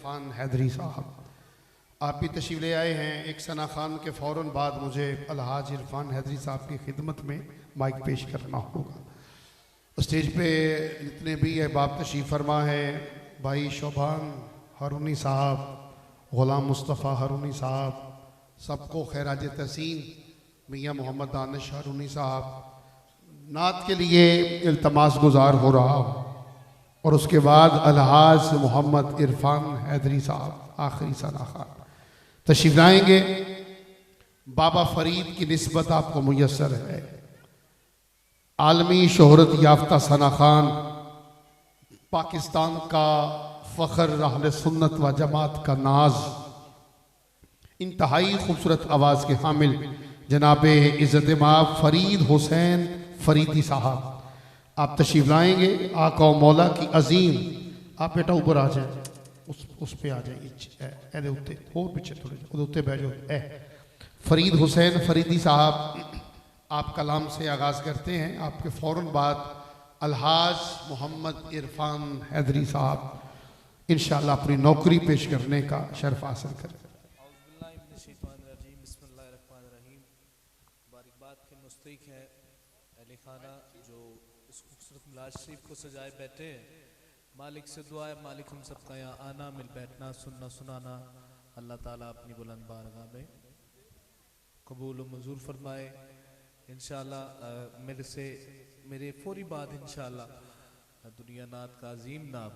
इरफान हैदरी साहब, आप भी तशरीफ़ ले आए हैं। एक सना खान के फ़ौरन बाद मुझे अलहाज इरफान हैदरी साहब की खिदमत में माइक पेश करना होगा। स्टेज पे जितने भी अहबाब तशरीफ़ फरमा है, भाई शोभान हारूनी साहब, ग़ुलाम मुस्तफ़ा हारूनी साहब, सबको खैराज तहसीन मियाँ मोहम्मद दानिश हारूनी साहब, नात के लिए इल्तमास गुजार हो रहा हूँ। और उसके बाद अलहाज मोहम्मद इरफान हैदरी साहब आखिरी सना खान तशरीफ़ लाएंगे। बाबा फरीद की निस्बत आपको मुयस्सर है। आलमी शोहरत याफ्ता सना खान, पाकिस्तान का फ़ख्र, अहले सुन्नत व जमात का नाज, इंतहाई खूबसूरत आवाज़ के हामिल जनाब इज़्ज़त माब फरीद हुसैन फरीदी साहब, आप तशरीफ़ लाएंगे। आका और मौला की अजीम, आप बेटा ऊपर आ जाए, उस पे आ जाइए, ए उत्ते और पीछे थोड़े उत्ते बह जाओ। फरीद हुसैन फरीदी साहब, आप कलाम से आगाज़ करते हैं। आपके फ़ौरन बाद अलहाज मोहम्मद इरफान हैदरी साहब इंशाअल्लाह अपनी नौकरी पेश करने का शर्फ हासिल करें। शरीफ को सजाए बैठे, मालिक से दुआ है, मालिक हम सबका यहाँ आना, मिल बैठना, सुनना सुनाना अल्लाह ताला अपनी बुलंद बारगाह में कबूल व मंजूर फरमाए। इंशाअल्लाह मेरे फौरी बाद इंशाअल्लाह दुनिया नात का अजीम नाम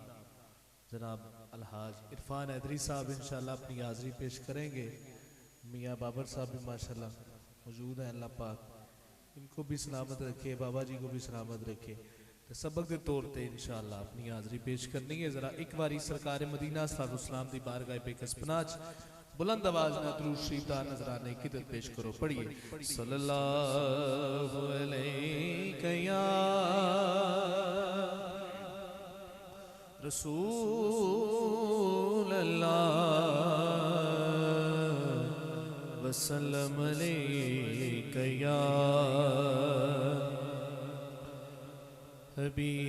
जनाब अलहाज इरफान हैदरी साहब इंशाअल्लाह अपनी हाज़री पेश करेंगे। मियाँ बाबर साहब भी माशाअल्लाह मौजूद हैं। अल्लाह पाक इनको भी सलामत रखे, बाबा जी को भी सलामत रखे। तो सबक के तौर पर इंशाअल्लाह अपनी हाज़री पेश करनी है। ज़रा एक बारी सरकार मदीना सल्लल्लाहु दी बारगाह पे कसपनाच बुलंद आवाज में दुरूद शरीफ दा नजराने की तरफ पेश करो। पढ़िए सल्लल्लाहु अलैहि या रसूल अल्लाह वसल्लम अलैका या हबीबल्लाह।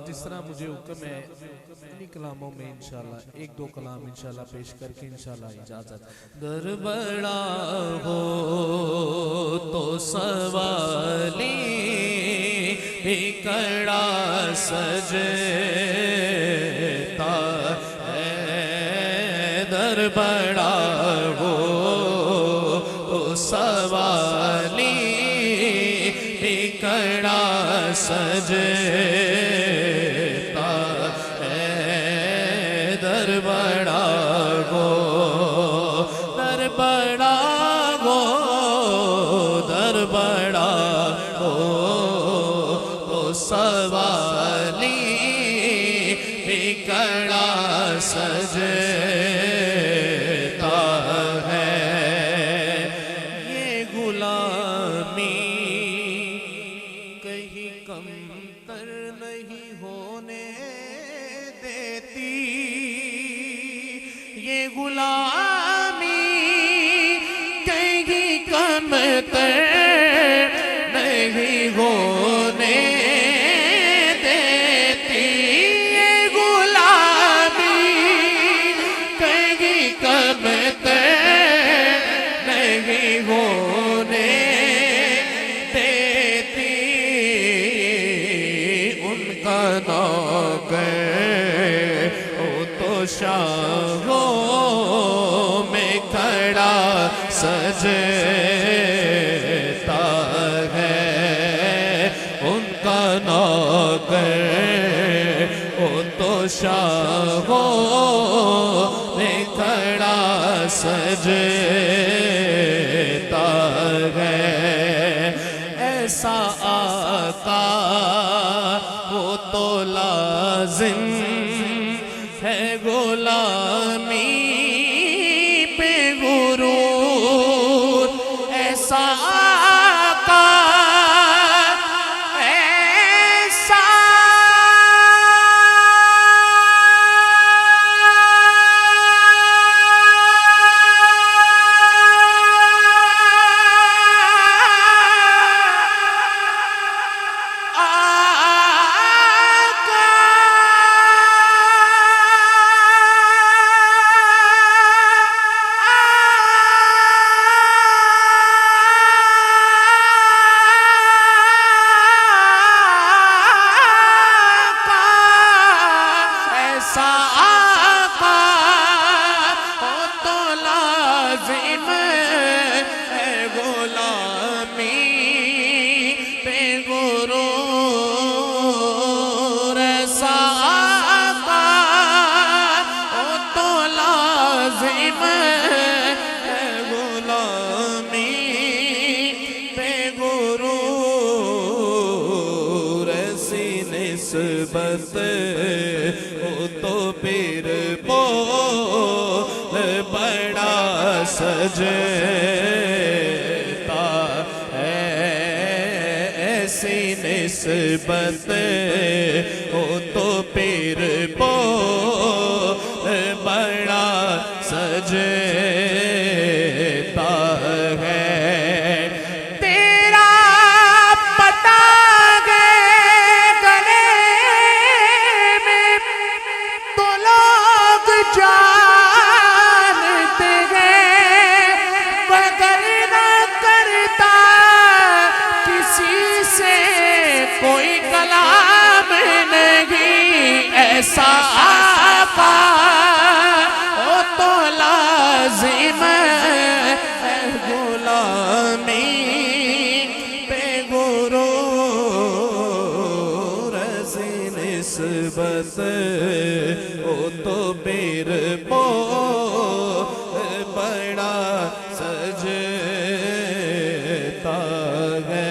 जिस तरह मुझे हुक्म है इन्हीं कलामों में इंशाल्लाह एक दो कलाम इंशाल्लाह पेश करके इंशाल्लाह इजाजत। दर बड़ा हो तो सवाली बिकड़ा सजता है, दर बड़ा हो तो सवाली बिकड़ा सजता है, दर बड़ा गो, दर बड़ा गो, दर बड़ा गो तो सवाली बिकड़ा सजता है। ये गुलामी कहीं कमतर नहीं होने देती, ये गुलामी कहीं कमतर नहीं होने देती, ये गुलामी कहीं कमतर नहीं होने देती। उनका नौकर ओ तो शाहों में खड़ा सजता है, उनका नौकर ओ तो शाहों में खड़ा सजता है। ऐसा आका वो तो लाजिम है गुलामी पे गुरूर, ऐसा आका ऐसा लाजिम है गुलामी पे गुरूर ऐसा आका ओ तो लाजिम है गुलामी पे गुरूर ऐसी निस्बत हो तो फिर बोल बड़ा सजता है ऐसी निस्बत हो तो फिर बोल बड़ा सजता है तेरा पता गए गले में तो लोग जानते गए मगर न करता किसी से कोई कलाम नहीं ऐसा आका ओ तो लाजिम है गुलामी पे गुरूर ऐसी निस्बत ओ तो फिर बड़ा सजता है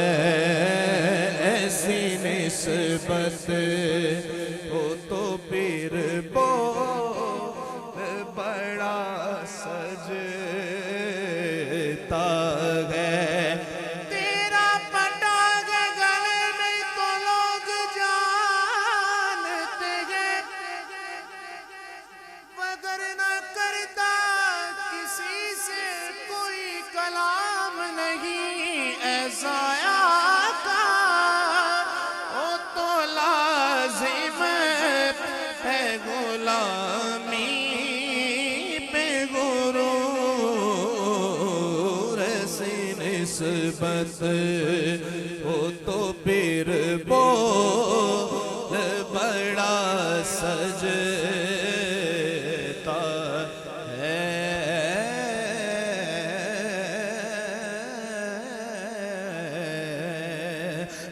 ऐसी निस्बत हो तो फिर बड़ा सजता है तेरा पटाग गले में तो लोग जानते हैं मगर न करता किसी से कोई कलाम नहीं ऐसा आका ओ तो लाजिम है गुलामी पे गुरूर ऐसी निस्बत हो तो फिर बोल बड़ा सजता है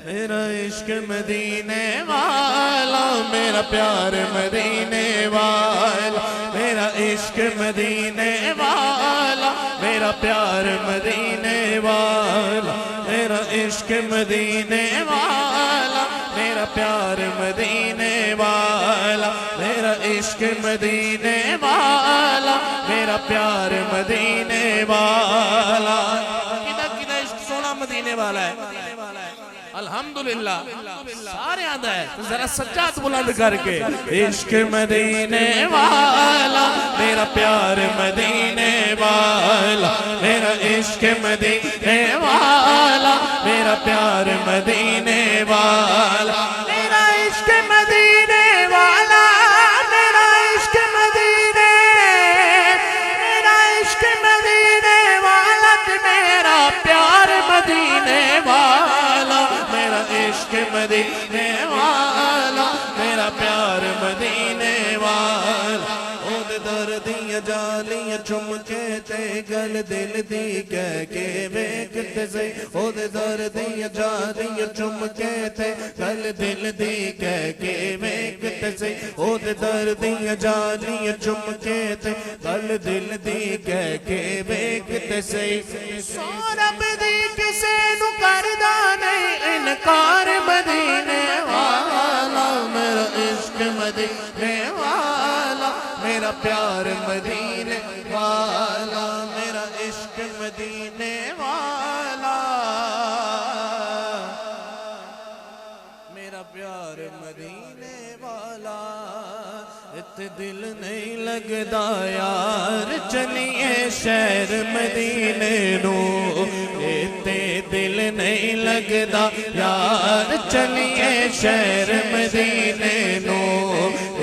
मेरा इश्क मदीने वाला मेरा प्यार मदीने वाला मेरा इश्क मदीने वाला मेरा प्यार मदीने वाला मेरा इश्क मदीने वाला मेरा प्यार मदीने वाला मेरा इश्क मदीने वाला मेरा प्यार मदीने वाला किदा किदा इश्क सोना मदीने वाला है अल्हम्दुलिल्लाह सारे आदा है तो जरा सज्जाद बुलंद करके इश्क मदीने वाला मेरा प्यार मदीने वाला मेरा इश्क मदीने वाला मेरा प्यार मदीने वाला मेरा इश्क मदीने वाला मेरा इश्क मदीने मेरा इश्क मदीने वाला मेरा प्यार मदीने वाला मेरा इश्क मदीने वाला मेरा प्यार मदीने वाला ओद दर्दियां जालियां चुमके ते गल दिल दी कह के वेखते से ओद दर्दियां जालियां चुमके ते गल दिल दी कह के वेखते से ओद दर्दियां जालियां चुमके ते गल दिल दी कह के वेखते से सौरभ दी किसे नु करदा नहीं इनकार मदीने वाला मेरा इश्क मदीने वाला मेरा प्यार मदीने वाला मेरा इश्क मदीने वाला मेरा प्यार मदीने वाला इत्ते दिल नहीं लगदा यार चलिए शहर मदीने नो इत्ते दिल नहीं लगदा यार चलिए शहर मदीने नो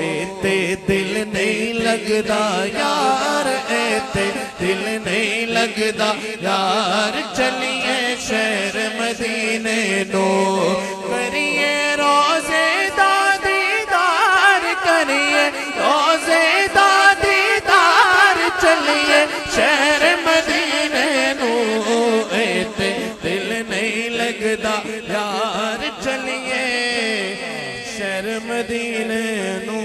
इत्ते दिल नहीं लगदा यार इत्ते दिल नहीं लगदा यार चलिए शहर मदीने नो करिए रोज़े दा दीदार करिए रोज़े दा दीदार चलिए शहर मदीने शहर मदीने नू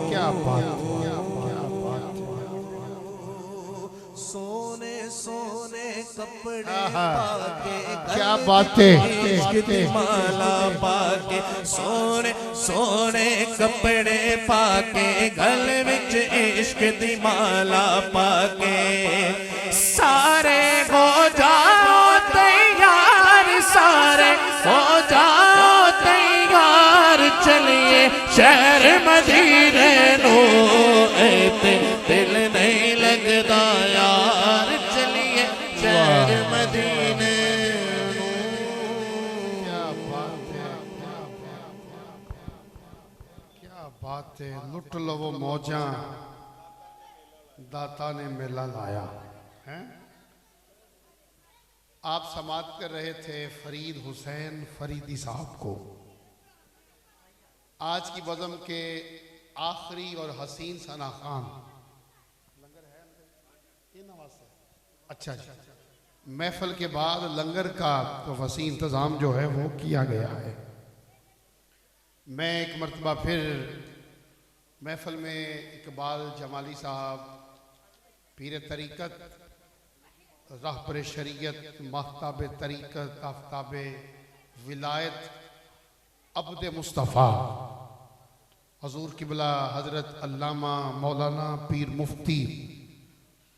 क्या बात, क्या बात। सोने सोने कपड़े आहा, पाके क्या बातें, इश्क दी माला पाके सोने सोने कपड़े पाके गल विच इश्क दी माला पाके सारे हो जाओ तैयार सारे हो जाओ तैयार चलिए शहर मदीने नू ते दिल नहीं लगदा यार चलिए शहर मदीने नू क्या बात है, क्या बात है। लुट लो वो मौजा दाता ने मेला लाया है। आप समात कर रहे थे फरीद हुसैन फरीदी साहब को। आज की बज़म के आखिरी और हसीन सना खान अच्छा अच्छा महफिल के बाद लंगर का तो वसी इंतज़ाम जो है वो किया गया है। मैं एक मरतबा फिर महफिल में इकबाल जमाली साहब पीर तरीक़त रहबर शरीयत महताब तरीक़त आफ्ताब विलायत अब्द मुस्तफ़ा हजूर किबला हज़रत अल्लामा मौलाना पीर मुफ्ती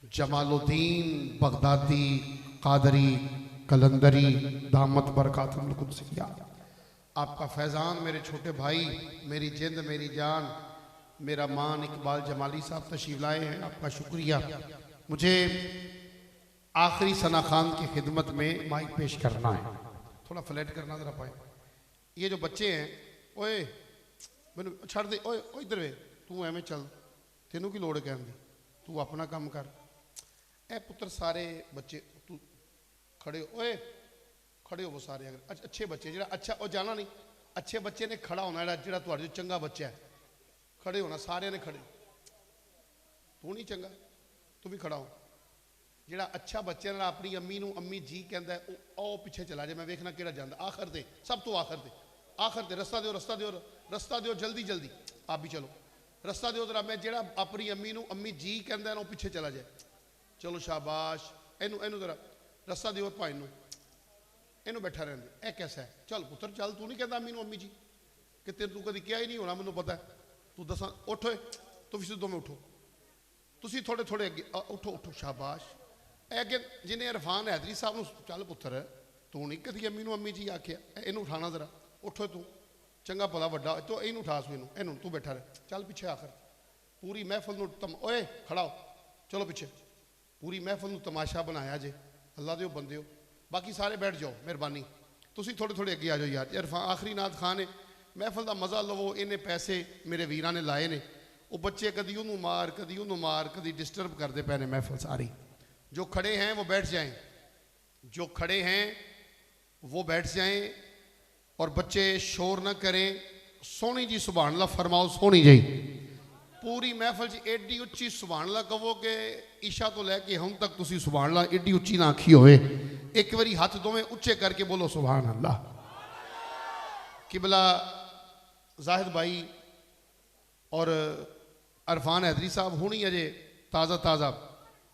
जमालुद्दीन बगदादी कादरी कलंदरी दामत बरकातुहुल कुद्सिया आपका फैज़ान मेरे छोटे भाई मेरी जिंद मेरी जान मेरा मान इकबाल जमाली साहब तशरीफ़ लाए हैं। आपका शुक्रिया। मुझे आखिरी सना खान की खिदमत में माइक पेश करना है। थोड़ा फ्लैट करना ज़रा पाए। ये जो बच्चे हैं ओए मैंने छड़ दे ओए ओए इधर वे तू एवें चल तेनू की लोड़ कहन दी तू अपना काम कर। ए पुत्र सारे बच्चे तू खड़े हो ओए खड़े हो वो सारे अगर अच्छे बच्चे जो अच्छा वो जाना नहीं अच्छे बच्चे ने खड़ा होना जो जो चंगा बच्चा है खड़े होना सारे ने खड़े तू नहीं चंगा तू भी खड़ा हो। ਜਿਹੜਾ अच्छा बच्चे ਨਾਲ अपनी अम्मी ਨੂੰ अम्मी जी कहता है ਉਹ ਪਿੱਛੇ चला जाए मैं वेखना ਕਿਹੜਾ ਜਾਂਦਾ आखिर दे सब तो आखिर दे रस्ता दियो जल्दी जल्दी आप भी चलो रस्ता दियो जरा मैं ਜਿਹੜਾ अपनी अम्मी ਨੂੰ अम्मी जी कहता है वो पिछे चला जाए। चलो शाबाश ਇਹਨੂੰ जरा रस्ता दियो भाई ਨੂੰ ਇਹਨੂੰ बैठा रहने दे। ਇਹ कैसा है चल पुत्र चल तू नहीं कहता अम्मी ਨੂੰ अम्मी जी कि तेरे तू कभी किया ही नहीं होना मैनू पता है तू दसा उठो तू भी सिद्धों में उठो तुसी थोड़े थोड़े अगे उठो उठो शाबाश। अगे जिन्हें इरफान हैदरी साहब न चल पुत्र तू नहीं कभी अम्मी ਨੂੰ अम्मी जी आख्या इनू उठाना जरा उठो तू चंगा भला वड्डा तो इनू उठा सू इनू तू बैठा रहे चल पिछे आखिर पूरी महफिल ओए खड़ा हो चलो पिछे पूरी महफिल तमाशा बनाया जे अल्लाह दे बंदे हो बाकी सारे बैठ जाओ मेहरबानी तुसी थोड़े थोड़े अगे आ जाओ यार। इरफान आखिरी नाथ खान ने महफिल का मज़ा लवो इन्हें पैसे मेरे वीरां ने लाए ने वो बच्चे कदी उन्होंने मार कदी डिस्टर्ब करते पे ने महफिल सारी। जो खड़े हैं वो बैठ जाएं जो खड़े हैं वो बैठ जाएं और बच्चे शोर न करें। सोहनी जी सुभान अल्लाह फरमाओ सोहनी जी पूरी महफिल च एडी उच्ची सुभान अल्लाह कहो कि ईशा तो लैके हम तक तुसी सुभान अल्लाह एडी उच्ची ना आखी होवे। एक बारी हाथ दोवें उच्चे करके बोलो सुभान अल्लाह। किबला जाहिद भाई और इरफान हैदरी साहब हुणी अजे ताज़ा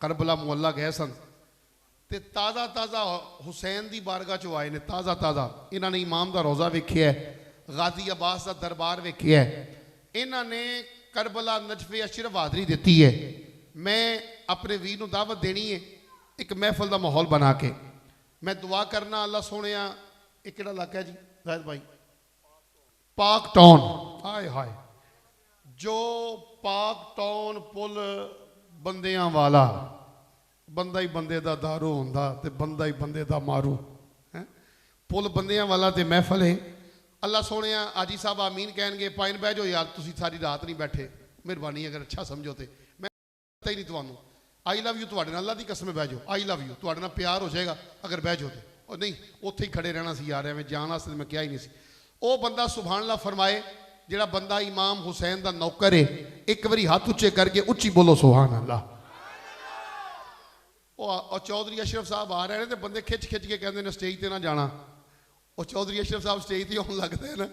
करबला मुहल्ला गए सन ते ताज़ा हुसैन की बारगाह चो आए ने ताज़ा इन्होंने इमाम का रोज़ा वेख्या गाजी अब्बास का दरबार वेख्या इन्होंने करबला नजफे अशरफ हाज़री दी है। मैं अपने वीर को दावत देनी है एक महफिल का माहौल बना के मैं दुआ करना अल्लाह सोने एक किहड़ा इलाका है जी जाहिद भाई पाक टाउन हाय हाय जो पाक टाउन पुल बंदियां वाला बंदा ही बंदे दा दारू होंदा ते बंदा ही बंदे दा मारू है पुल बंदियां वाला ते महफिल है। अल्लाह सोने आजी साहब आमीन कहेंगे पाइन बह जाओ यार तुसी सारी रात नहीं बैठे मेहरबानी अगर अच्छा समझो तो मैं पता ही नहीं तुहानू आई लव यू तुहाडे नाल अल्लाह दी कसम बह जाओ आई लव यू तुहाडे नाल प्यार हो जाएगा अगर बह जाओ तो और नहीं उत्थे ही खड़े रहना सी यार मैं जान वास्ते मैं क्या ही नहीं सी। वो बंदा सुभान अल्लाह फरमाए जिहड़ा बंदा इमाम हुसैन का नौकर है एक बारी हाथ उच्चे करके उच्ची बोलो सुभान अल्लाह। और चौधरी अशरफ साहब आ रहे हैं तो बंदे खिच के कहते हैं स्टेज पर ना जाना। और चौधरी अशरफ साहब स्टेज पर आने लगते हैं ना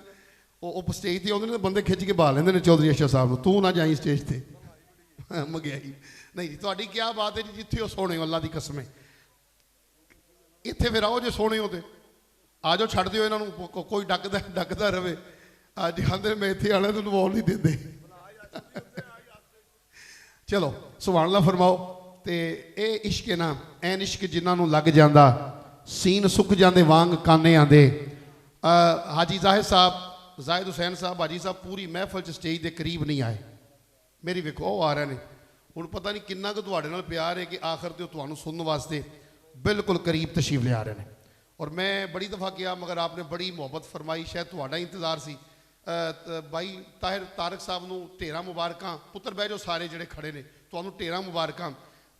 ਉਹ ਸਟੇਜ ਤੇ ਆਉਂਦੇ ਨੇ ਬੰਦੇ ਖਿੱਚ ਕੇ ਬਹਾ ਲੈਂਦੇ ਨੇ ਚੌਧਰੀ ਅਸ਼ਰਫ ਸਾਹਿਬ ਨੂੰ, ਤੂੰ ਨਾ ਜਾਈਂ ਸਟੇਜ ਤੇ ਮਹਿੰਗਾਈ ਨਹੀਂ ਜੀ। ਤੁਹਾਡੀ ਕੀ ਬਾਤ ਹੈ ਜੀ, ਜਿੱਥੇ ਉਹ ਸੋਹਣੇ ਹੋ ਅੱਲਾ ਦੀ ਕਸਮ ਹੈ, ਇੱਥੇ ਫਿਰ ਆਓ ਜੇ ਸੋਹਣੇ ਹੋ ਤੇ ਆ ਜਾਓ, ਛੱਡ ਦਿਓ ਇਹਨਾਂ ਨੂੰ, ਕੋਈ ਡੱਕਦਾ ਰਵੇ। ਅੱਜ ਕਹਿੰਦੇ ਮੈਂ ਇੱਥੇ ਆਣਾ ਤੈਨੂੰ ਬੋਲ ਨਹੀਂ ਦਿੰਦੇ। ਚਲੋ ਸੁਭਾਨ ਅੱਲਾਹ ਫਰਮਾਓ। ਤੇ ਇਹ ਇਸ਼ਕ ਹੈ ਨਾ, ਐਨ ਇਸ਼ਕ ਜਿਨ੍ਹਾਂ ਨੂੰ ਲੱਗ ਜਾਂਦਾ ਸੀਨ ਸੁੱਕ ਜਾਂਦੇ ਵਾਂਗ ਕਾਨੇ ਆਂਦੇ। ਹਾਜੀ ਜ਼ਾਹਿਦ ਹੁਸੈਨ ਸਾਹਿਬ ਹਾਜੀ ਸਾਹਿਬ ਪੂਰੀ ਮਹਿਫਲ 'ਚ ਸਟੇਜ ਦੇ ਕਰੀਬ ਨਹੀਂ ਆਏ। ਮੇਰੀ ਵੇਖੋ ਉਹ ਆ ਰਹੇ ਨੇ, ਹੁਣ ਪਤਾ ਨਹੀਂ ਕਿੰਨਾ ਕੁ ਤੁਹਾਡੇ ਨਾਲ ਪਿਆਰ ਹੈ ਕਿ ਆਖਰ ਤੇ ਤੁਹਾਨੂੰ ਸੁਣਨ ਵਾਸਤੇ ਬਿਲकुल करीब तशरीफ ले आ रहे हैं। और मैं बड़ी दफ़ा किया मगर आपने बड़ी मुहब्बत फरमाई, शायद थोड़ा इंतज़ार सी। भाई ताहिर तारक साहब नूं ढेरां मुबारकां, पुत्र बह जाओ सारे जिहड़े खड़े ने, तुहानूं ढेरां मुबारकां।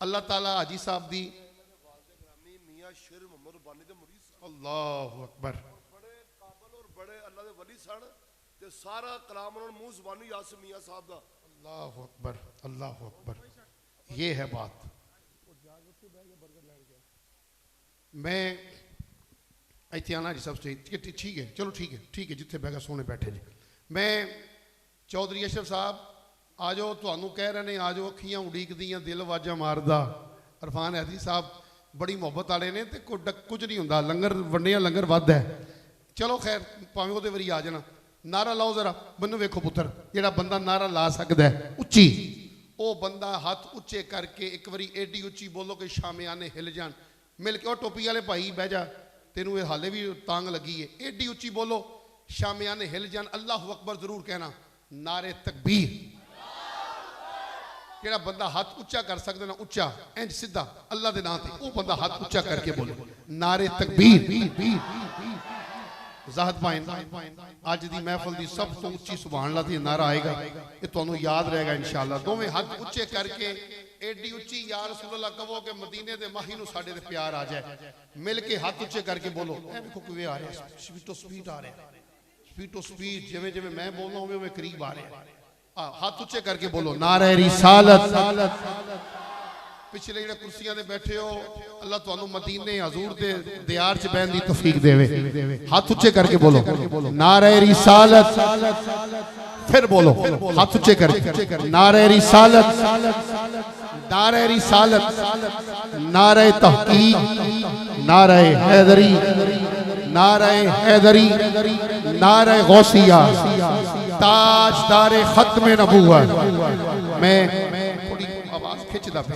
अल्लाह ताला हाजी साहब दी अल्लाहु अकबर, बड़े काबिल और बड़े अल्लाह दे वली सन ते सारा कलाम उन्होंने मुंह ज़बानी यासिर मियां साहब दा। अल्लाहु अकबर, अल्लाहु अकबर, ये है बात। मैं इतने आना जी सब स्टेज ठीक है, चलो ठीक है जिथे बैगा सोने बैठे जी। मैं चौधरी अशरफ साहब आ जाओ, तुहानू कह रहे ने आ जाओ, अखियां उड़ीकदियां दिल वाजा मारदा। इरफान हैदरी साहब बड़ी मुहब्बत वाले ने ते कुछ नहीं होंदा, लंगर वंडिया लंगर वध है। चलो खैर भावें उहदे वारी आ जाना। नारा लाओ जरा, मैनू वेखो पुत्र, जिहड़ा बंदा नारा ला सकदा है उच्ची, वो बंदा हाथ उच्चे करके एक बारी एडी उच्ची बोलो कि शामियाने हिल जान। मिल के और टोपी वाले भाई बह जा, तेनू ये हाले भी तांग लगी है। एडी उच्ची बोलो शामियाने हिल जान, अल्लाहु अकबर जरूर कहना, नारे तकबीर। जेड़ा बंदा हाथ उच्चा कर सकता ना, उच्चा इंज सीधा अल्लाह के नाम से, वो बंदा हाथ उच्चा करके बोले नारे तकबीर। ज़ाहिद भाई अज दी महफिल दी सब तो उच्ची सुभान अल्लाह दी नारा आएगा, ये तुहानू याद रहेगा इंशाअल्लाह। दोवें हाथ उच्चे करके एडी उच्ची या रसूल अल्लाह कहो कि मदीने दे माही नू साडे ते प्यार आ जाए। मिल के हाथ उच्चे करके बोलो, ए देखो किवें आ रहा है, स्पीटो स्पीड आ रहा है, स्पीटो स्पीड, जिवें जिवें मैं बोलना उवें उवें करीब आ रहा है। हाथ उच्चे करके बोलो नारे रिसालत। पिछले जेड़े कुर्सियां दे बैठे हो, अल्लाह तुहानू मदीने हजूर दे दियार च बहन दी तौफीक देवे। हाथ उच्चे करके बोलो नारे रिसालत। फिर बोलो हाथ उच्चे करके नारे रिसालत, नारे रिसालत, नारे तहकीक, नारे हैदरी, नारे हैदरी, नारे गौसिया, ताजदारे खत्म नबूवत। मैं थोड़ी आवाज खिंचदा पे,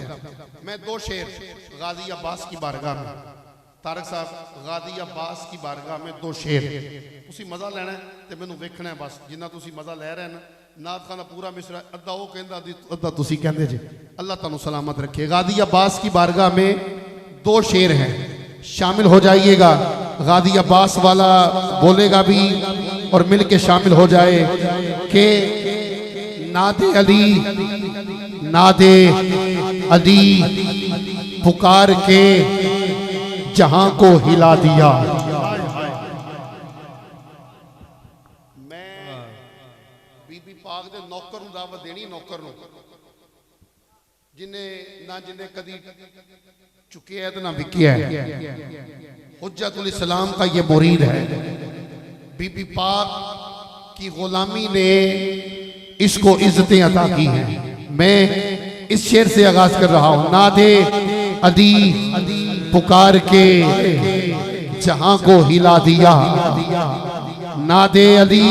मैं दो शेर गाजी अब्बास की बारगाह में, तारक साहब गाजी अब्बास की बारगाह में दो शेर, तुसी मजा लेना है ते मैनू वेखना है बस। जिन्ना तुसी मजा लै रहे ना, नात खान पूरा मिसरा अद्धा वो कहंदा अद्धा तुसी कहंदे जे। अल्लाह तुहानू सलामत रखे। गाजी अब्बास की बारगाह में दो शेर हैं, शामिल हो जाइएगा। गाजी अब्बास वाला बोलेगा भी और मिल के शामिल हो जाए कि नादे अली, नादे अली पुकार के जहां को हिला दिया। मैं बीबी पाक दे नौकर नूं दावत देनी, नौकर नूं जिन्हें कदी चुके है तो ना विकिया है। हुज्जतुल इस्लाम का ये मुरीद है। बीबी पाक की गुलामी ने इसको इज्जतें अता की हैं। मैं इस शेर से आगाज कर रहा हूं। नादे अली पुकार के जहां को हिला दिया, नादे अली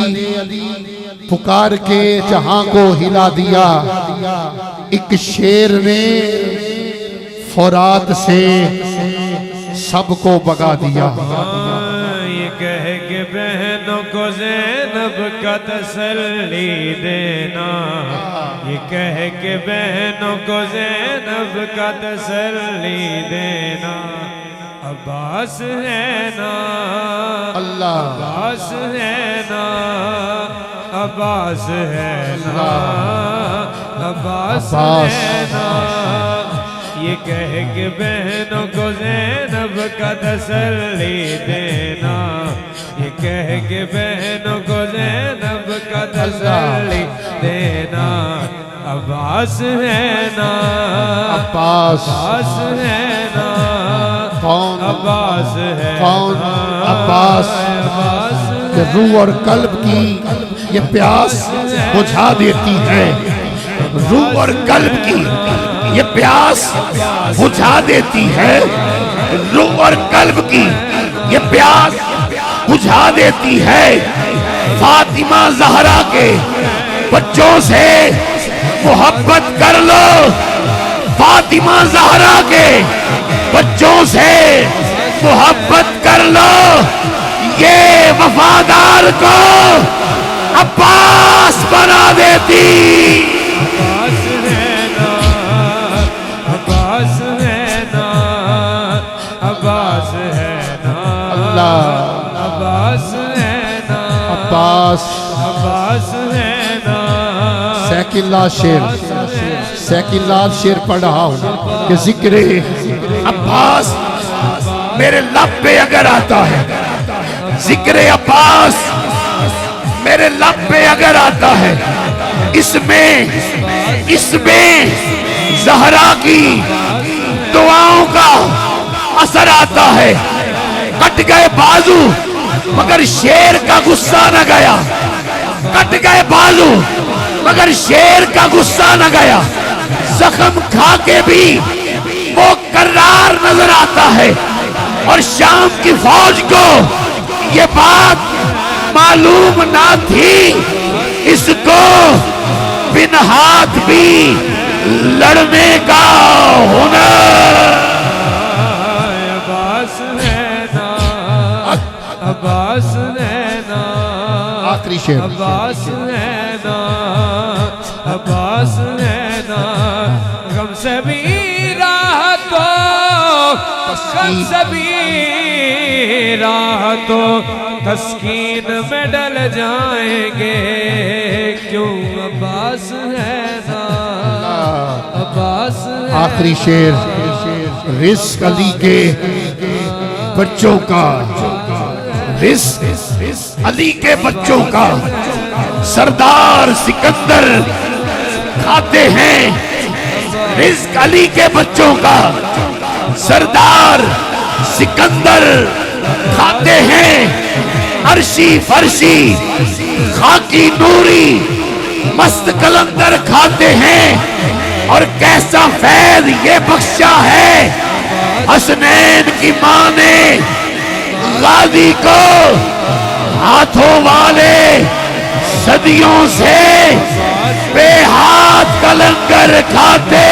पुकार के जहां को हिला दिया। एक शेर ने फौरात से सबको बगा दिया। ये कह के बहनों को ज़ैनब का तसल्ली देना, ये कह के बहनों को ज़ैनब का तसल्ली देना। अब्बास है ना, अल्लाह अब्बास है ना, अब्बास है ना, अब्बास है ना। ये कह के बहनों को ज़ैनब का तसल्ली देना, ये कह के बहनों को ज़ैनब का तसल्ली देना। अब्बास है ना, अब्बास है ना, कौन अब्बास है कौन ना, अब्बास अब्बास रूह और कल्ब की ये प्यास बुझा देती है रूह और कल्ब की, ये प्यास बुझा देती है रूह और कल्ब की, ये प्यास बुझा देती है। फातिमा ज़हरा के बच्चों से मोहब्बत कर लो, फातिमा ज़हरा के बच्चों से मोहब्बत कर लो, ये वफादार को अब्बास बना देती। अब्बास है ना, अब्बास है ना, अब्बास है ना, अल्लाह अब्बास है ना, अब्बास अब्बास है ना, सैकिल्ला शेर पढ़ रहा हूँ कि जिक्र अब्बास मेरे लब पे अगर आता है, जिक्र अब्बास मेरे लब पे अगर आता है, इसमें ज़हरा की दुआओं का असर आता है। कट गए बाजू मगर शेर का गुस्सा न गया, कट गए बाजू मगर शेर का गुस्सा न गया। जख्म खा के भी वो करार नजर आता है। और शाम की फौज को ये बात मालूम ना थी, इसको बिन हाथ भी लड़ने का हुनर। अब्बास है ना, अब्बास है ना, आखिरी शेर अब्बास है ना, अब्बास है ना, गम से भी राहतो, गम से भी राहतो तस्कीन में डल जाएंगे, क्यों अब्बास है ना, अब्बास है। आखिरी शेर रिस्क अली के बच्चों का, रिस्क अली के बच्चों का सरदार सिकंदर खाते हैं, रिस्क अली के बच्चों का सरदार सिकंदर खाते हैं। अर्शी फर्शी खाकी नूरी मस्त कलंदर खाते हैं। और कैसा फैज ये बख्शा है हसनैन की मां ने गाजी को, हाथों वाले सदियों से बेहाथ कलंदर खाते।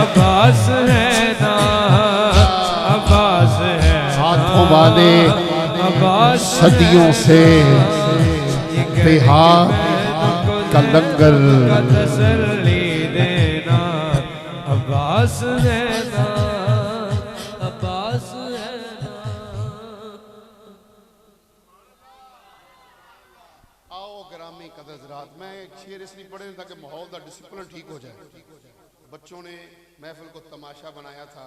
अब्बास है ना, अब्बास है, हाथों वाले अब्बास सदियों से बेहाथ कलंदर। तसल्ली देना, अब्बास है ना, अब्बास है ना। आओ ग्रामी कदरत, मैं एक शेर इसलिए पढ़े ताकि माहौल का डिसिप्लिन ठीक हो जाए। बच्चों ने महफिल को तमाशा बनाया था,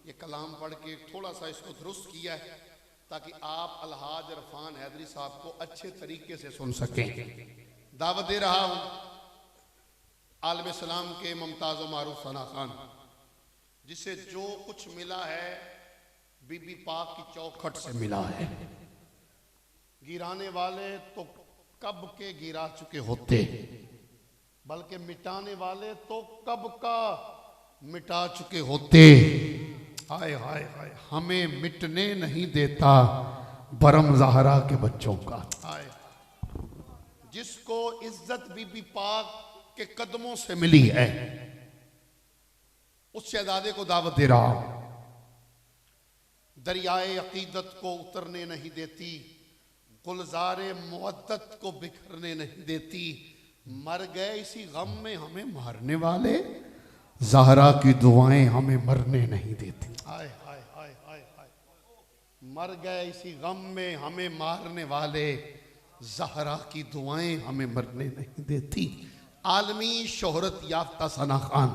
ये कलाम पढ़ के थोड़ा सा इसको दुरुस्त किया है ताकि आप अलहाज इरफान हैदरी साहब को अच्छे तरीके से सुन सकें। दावत दे रहा हूं आलम सलाम के मुमताज व मारूफ सना खान, जिसे जो कुछ मिला है बीबी पाक की चौखट से मिला है। गिराने वाले तो कब के गिरा चुके होते, बल्कि मिटाने वाले तो कब का मिटा चुके होते। हाय हाय हाय, हमें मिटने नहीं देता बरम ज़हरा के बच्चों का। हाय, जिसको इज्जत बीबी पाक के कदमों से मिली है, उस शहजादे को दावत दे रहा हूं। दरियाए अकीदत को उतरने नहीं देती, गुलजारे मुअद्दत को बिखरने नहीं देती। मर गए इसी गम में हमें मारने वाले, ज़हरा की दुआएं हमें मरने नहीं देती। हाय हाय हाय हाय हाय, मर गए इसी गम में हमें मारने वाले, ज़हरा की दुआएं हमें मरने नहीं देती। आलमी शोहरत याफ्ता सना खान,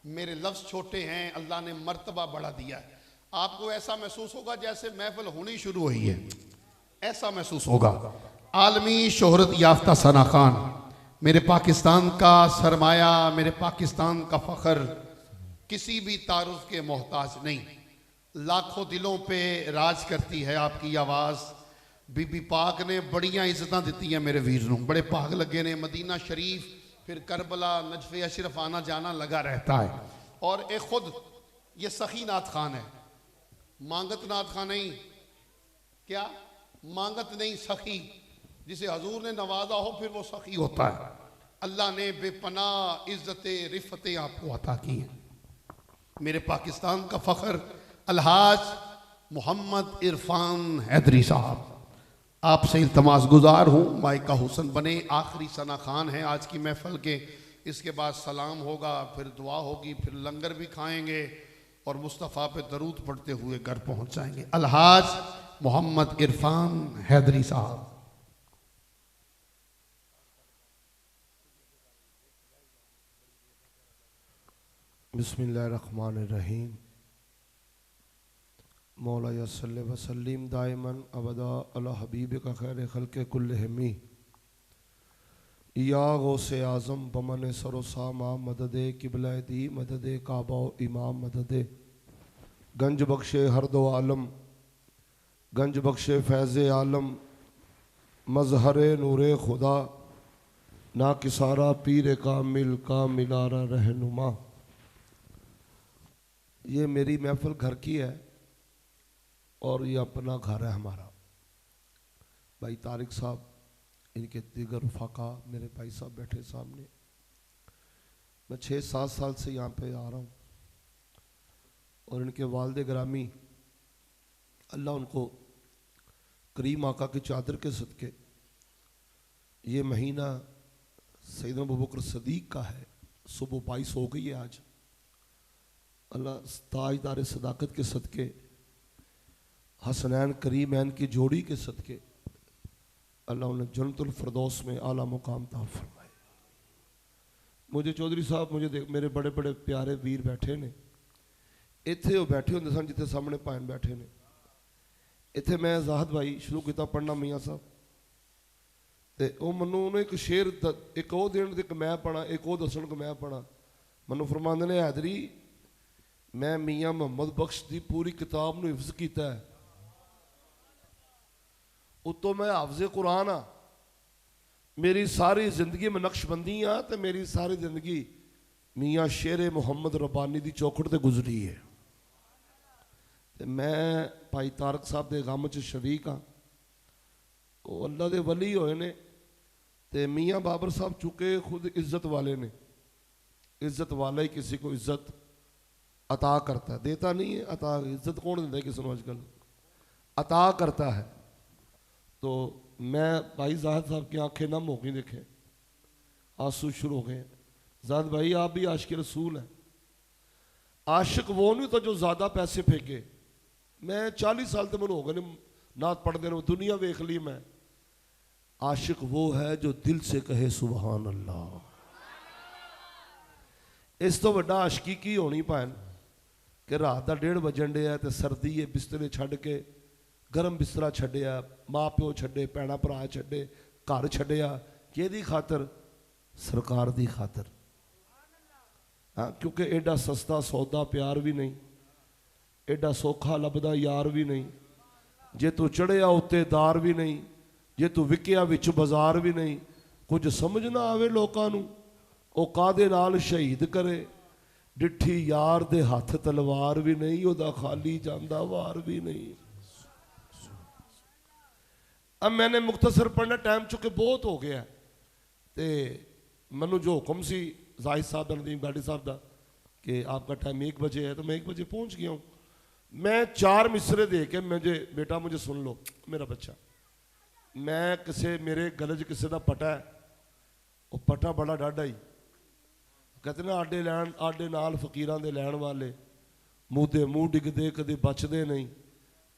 मेरे लफ्ज़ छोटे हैं, अल्लाह ने मर्तबा बढ़ा दिया है। आपको ऐसा महसूस होगा जैसे महफिल होनी शुरू हुई है, ऐसा महसूस होगा। आलमी शोहरत याफ्ता सना खान, मेरे पाकिस्तान का सरमाया, मेरे पाकिस्तान का फ़ख्र, किसी भी तारुफ के मोहताज नहीं। लाखों दिलों पे राज करती है आपकी आवाज़, बीबी पाक ने बड़ियां इज्जतां दित्तियां मेरे वीर नूं, बड़े भाग लगे ने। मदीना शरीफ फिर करबला नजफ अशरफ आना जाना लगा रहता है। और एक खुद ये सखी नात खान है, मांगत नात खान नहीं, क्या मांगत नहीं, सखी, जिसे हजूर ने नवाजा हो फिर वो सखी होता है। अल्लाह ने बेपना इज्जतें रिफतें आपको अता की हैं। मेरे पाकिस्तान का फख्र अलहाज मोहम्मद इरफान हैदरी साहब, आपसे इल्तमास गुजार हूँ माइका हुसन बने। आखिरी सना खान है आज की महफिल के, इसके बाद सलाम होगा, फिर दुआ होगी, फिर लंगर भी खाएंगे और मुस्तफ़ा पे दरूद पढ़ते हुए घर पहुँच जाएंगे। अलहाज मोहम्मद इरफान हैदरी साहब। बिस्मिल्लाहिर्रहमानिर्रहीम। मौला सल्लि व सल्लिम दाइमन अबदा अला हबीबिका खैर खल्क़े कुल्लिहिम या गौसे आज़म बमन सरोसामा मदद किबला दी मदद काबा इमाम मदद गंज बख्शे हर दो आलम गंज बख्शे फैज़ आलम मजहर नूर खुदा ना किसारा पीर कामिल का मिलारा रहनुमा। ये मेरी महफिल घर की है और ये अपना घर है हमारा। भाई तारिक साहब, इनके दीगर रफ़ाका, मेरे भाई साहब बैठे सामने। मैं 6-7 साल से यहाँ पे आ रहा हूँ और इनके वालिद ग्रामी, अल्लाह उनको करीम आका की चादर के सदके, ये महीना सैयदना अबू बकर सदीक का है, सुबह 22 हो गई है आज। अल्लाह ताजदार सदाकत के सदके, हसनैन करीमैन की जोड़ी के सदके अल्लाह उन्हें जन्नतुल फिरदौस में आला मुकाम ता फरमाए। मुझे चौधरी साहब, मुझे देख, मेरे बड़े बड़े प्यारे वीर बैठे ने इत्थे, वो बैठे होंगे सन जिथे सामने भाइन बैठे ने। इत्थे मैं ज़ाहिद भाई शुरू किया पढ़ना मियाँ साहब, तो वह मनु उन्हें एक शेर एक वो देन एक मैं पढ़ा, एक वो दसन को मैं पढ़ा। मनु फरमांदे ने, हैदरी मैं मियाँ मुहम्मद बख्श की पूरी किताब नूं हिफ्ज़ किया है, उतो मैं हाफिज़े कुरान हाँ। मेरी सारी जिंदगी में नक्शबंदी हाँ, तो मेरी सारी जिंदगी मियाँ शेर मुहम्मद रब्बानी की चौखट से गुजरी है। तो मैं भाई तारक साहब के गम च शरीक हाँ। वो अल्लाह के वली होए ने, ते मियाँ बाबर साहब चुके खुद इज्जत वाले ने। इज्जत वाला ही किसी को इज्जत अता करता है, देता नहीं है। अता इज्जत कौन देता है किसी को आजकल, अता करता है। तो मैं भाई ज़ाहिद साहब की आंखें नम हो गई, देखें आंसू शुरू हो गए। ज़ाहिद भाई आप भी आशिक रसूल हैं। आशिक वो नहीं तो जो ज़्यादा पैसे फेंके। मैं 40 साल तो मैंने हो गए नात पढ़ते रहो, दुनिया वेख ली मैं। आशिक वो है जो दिल से कहे सुबहान अल्लाह। इस तो वड्डा आशिकी की होनी भैन कि रात का 1:30 बजन दिया तो सर्दी है, बिस्तरे छड़ के गर्म बिस्तरा छड्डिया, माँ प्यो छड्डे, भैन भरा छड्डे, घर छड्डिया, किहदी खातर? सरकार दी खातर। हाँ, क्योंकि एडा सस्ता सौदा प्यार भी नहीं, एडा सौखा लभदा यार भी नहीं। जे तू चढ़िया उत्ते दार भी नहीं, जे तू विकिया विच बाजार भी नहीं। कुछ समझ ना आवे लोकां नूं, ओ कादे नाल शहीद करे। डिठी यार दे हथ तलवार भी नहीं, ओदा खाली जांदा वार भी नहीं। अब मैंने मुख्तसर पढ़ना, टाइम चुके बहुत हो गया। तो मैनू जो हुक्म सी जाहिद साहब का, नदीम गाड़ी साहब का, कि आपका टाइम 1 बजे है, तो मैं 1 बजे पहुंच गया हूँ। मैं 4 मिसरे दे के, मुझे बेटा मुझे सुन लो, मेरा बच्चा, मैं किसे मेरे गले च किसी का पटा है, वो पटा बड़ा डाढ़ा ही। कहते ना आडे लैन आडे नाल फकीरां दे लैन वाले, मूदे मूँह डिगदे कदे बचदे नहीं।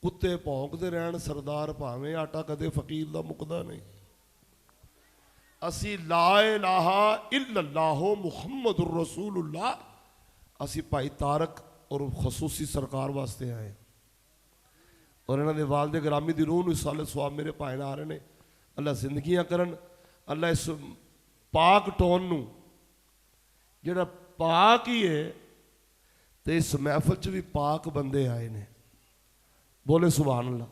कुत्ते भौंकते रहन सरदार भावें, आटा कदे फकीर दा मुकदा नहीं। असी ला इलाहा इल्लल्लाहु मुहम्मदुर रसूलुल्लाह, असी भाई तारक और खसूसी सरकार वास्ते आए। और इन्होंने वालिद ग्रामी की रूह साले स्वाब मेरे भाई आ रहे हैं। अल्लाह जिंदगियां करन, अल्लाह इस पाक टोन नूं जिहड़ा पाक ही है, तो इस महफिल च भी पाक बंदे आए ने। बोले सुभान अल्लाह।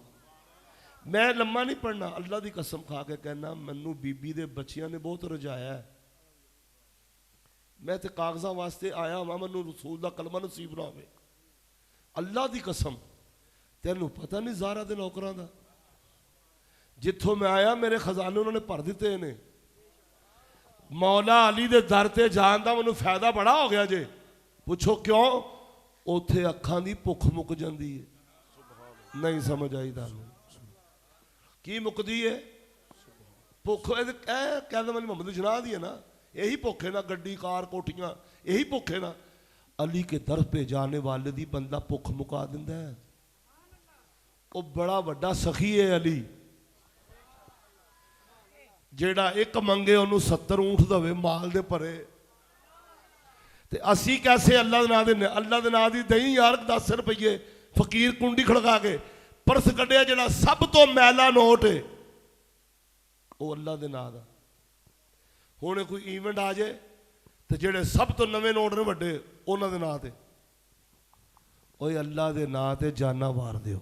मैं लम्मा नहीं पढ़ना, अल्लाह की कसम खा के कहना, मैनू बीबी दे बच्चियां ने बहुत रजाया है। मैं तो कागजां वास्ते आया वा, मैनू रसूल दा कलमा नसीब ना होवे। अल्लाह की कसम, तेनू पता नहीं ज़ारा दे नौकरां दा, जिथों मैं आया मेरे खजाने उन्होंने भर दिते ने। मौला अली दे दर ते जान दा मैनू फायदा बड़ा हो गया जे। पुछो क्यों? उत्थे अखां दी भुख मुक जांदी है। नहीं समझ आई तुहानू की मुकदी है? भुख कहते मैंने मोहम्मद जनाह दी है ना, यही भुख है ना, गड्डी कार कोठियां, यही भुख है ना। अली के दर पे जाने वाले दी बंदा भुख मुका दिंदा है। वो बड़ा वड्डा सखी है अली, जेड़ा एक मंगे उन्होंने 70 ऊंट दवे माल दे भरे। ते असी कैसे अल्लाह दे नां देने? अल्लाह दे नां दी दही यार 10 रुपये, फकीर कुंडी खड़का के परस कढ़िया जेड़ा सब तो मैला नोट है वो अल्लाह दे नां दा। हुण कोई इवेंट आ जाए तो जेड़े सब तो नवे नोट ने वड्डे उन्हां दे नां ते, ओए अल्लाह दे नां ते जाना वार दिओ।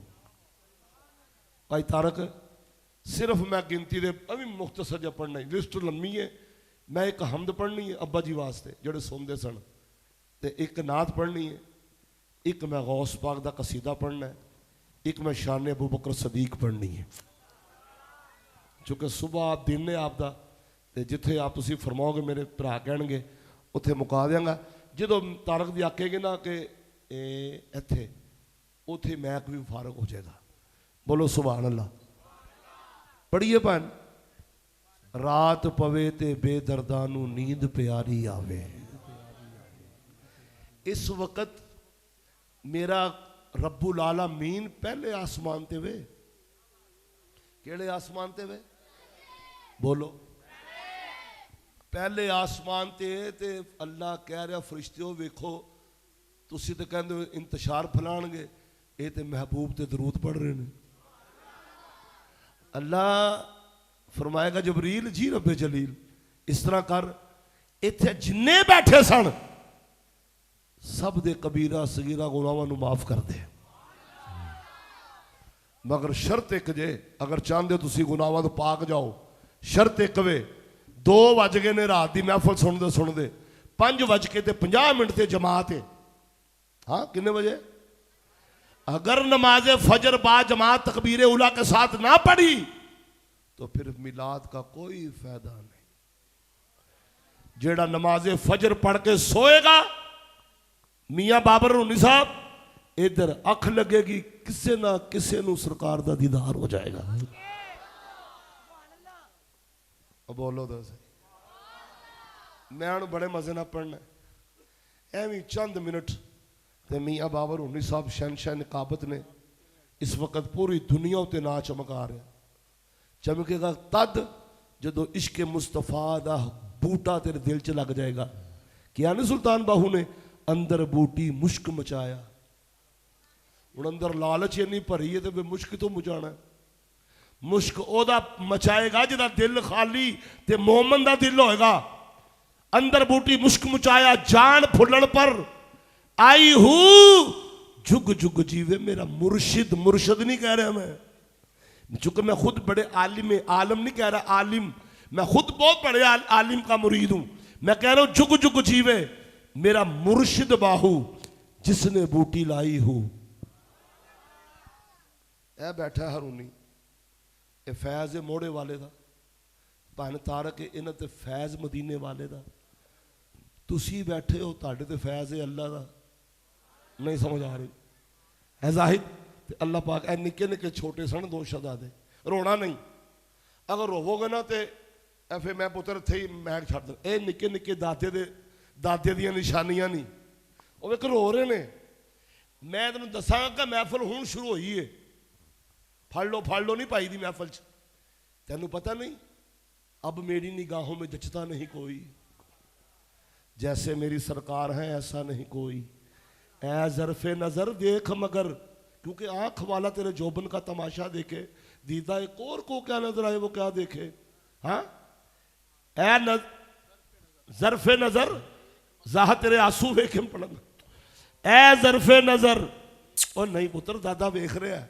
भाई तारक सिर्फ मैं गिनती दे अभी मुख्तसर जा पढ़ना है, लिस्ट लम्मी है। मैं एक हमद पढ़नी है अब्बा जी वास्ते जेड़े सुनते सन, ते एक नात पढ़नी है, एक मैं गौस पाक दा कसीदा पढ़ना है, एक मैं शान अबू बकर सदीक पढ़नी है। चूँकि सुबह आप दिन है आपका, तो जिथे आप तुसी फरमाओगे मेरे भरा कहणगे उत्थे मुका देंगा। जो तारक दी आखेगी ना कि इत्थे, उत्थे मैक भी फारग हो जाएगा। बोलो सुभान अल्लाह। पढ़िए भैन। रात पवे ते बेदर्दा नू नींद प्यारी आवे। इस वक्त मेरा रब्बुल आलमीन पहले आसमान ते वे। केड़े आसमान ते वे? बोलो। पहले आसमान ते अल्लाह कह रहा फरिश्तियों वेखो, तुसी तो कहंदे हो इंतशार फैलाणगे, ये तो महबूब ते दरूद पढ़ रहे हैं। अल्लाह फरमाएगा जबरील जी रब्बे जलील इस तरह कर, इत्थे जिन्ने बैठे सन सब दे कबीरा सगीरा गुनाहां नूं माफ कर दे, मगर शर्त एक जे, अगर चाहते हो तुसी गुनाहां तो पाक जाओ, शर्त एक वे 2 बज गए ने रात की महफल सुनते सुनते, 5:50 ते जमात है। हाँ कितने बजे? अगर नमाज फजर बाद जमात तकबीर उला के साथ ना पढ़ी तो फिर मिलाद का कोई फायदा नहीं। जेड़ा नमाज फजर पढ़ के सोएगा, मियाँ बाबर रूनी साहब इधर अख लगेगी, किसे ना किसे नू सरकार दा दीदार हो जाएगा। अब बोलो तो सही। मैं बड़े मजे ना पढ़ना एवं चंद मिनट, तो मियाँ बाबर रूनी साहब शहनशाह निकाबत ने इस वक्त पूरी दुनिया उत्ते ना चमका रहे। चमकेगा तद जदों इश्क मुस्तफा दा बूटा तेरे दिल च लग जाएगा। क्या नहीं सुल्तान बाहू ने अंदर बूटी मुश्क मचाया, हुण अंदर लालच इन्नी भरी है तो मुश्क तो मचाना। मुश्क ओदा मचाएगा जिदा दिल खाली ते मोमन दा दिल होएगा। अंदर बूटी मुश्क मचाया, जान फुल्लण पर आई हूं जुग जुग जीवे मेरा मुर्शिद। मुर्शिद नहीं कह रहा मैं, चूंकि मैं खुद बड़े आलिम, आलम नहीं कह रहा, आलिम। मैं खुद बहुत बड़े आलिम का मुरीद हूं। मैं कह रहा हूं जुग जुग जीवे मेरा मुर्शिद बाहू जिसने बूटी लाई हो। ए बैठा हरूनी, ये फैज मोड़े वाले का, भन तारक इन्हां ते फैज मदीने वाले का। तुसी बैठे हो, तुहाडे ते फैज है अल्लाह का। नहीं समझ आ रही है जाहिद? अल्लाह पाक ए निके निके छोटे सन 2 शहजादे, रोना नहीं। अगर रोवोगे ना तो फिर मैं पुत्र थे ही मैक छड़ दे। ये निके निके दादे दियां निशानियां नहीं, वो एक रो रहे ने। मैं तेन दसांगा कि महफल हुण शुरू हुई है, फड़ लो नहीं पाई दी महफल च। तेनू पता नहीं अब मेरी निगाहों में जचता नहीं कोई, जैसे मेरी सरकार है ऐसा नहीं कोई। ऐ ज़र्फ़े नज़र देख मगर, क्योंकि आंख वाला तेरे जोबन का तमाशा देखे, दीदा एक और को क्या नजर आए वो क्या देखे। हाँ ऐ ज़र्फ़े नज़र जाह तेरे आंसू वेखे पड़न। ऐ ज़र्फ़े नज़र, और नहीं पुत्र दादा वेख रहा है,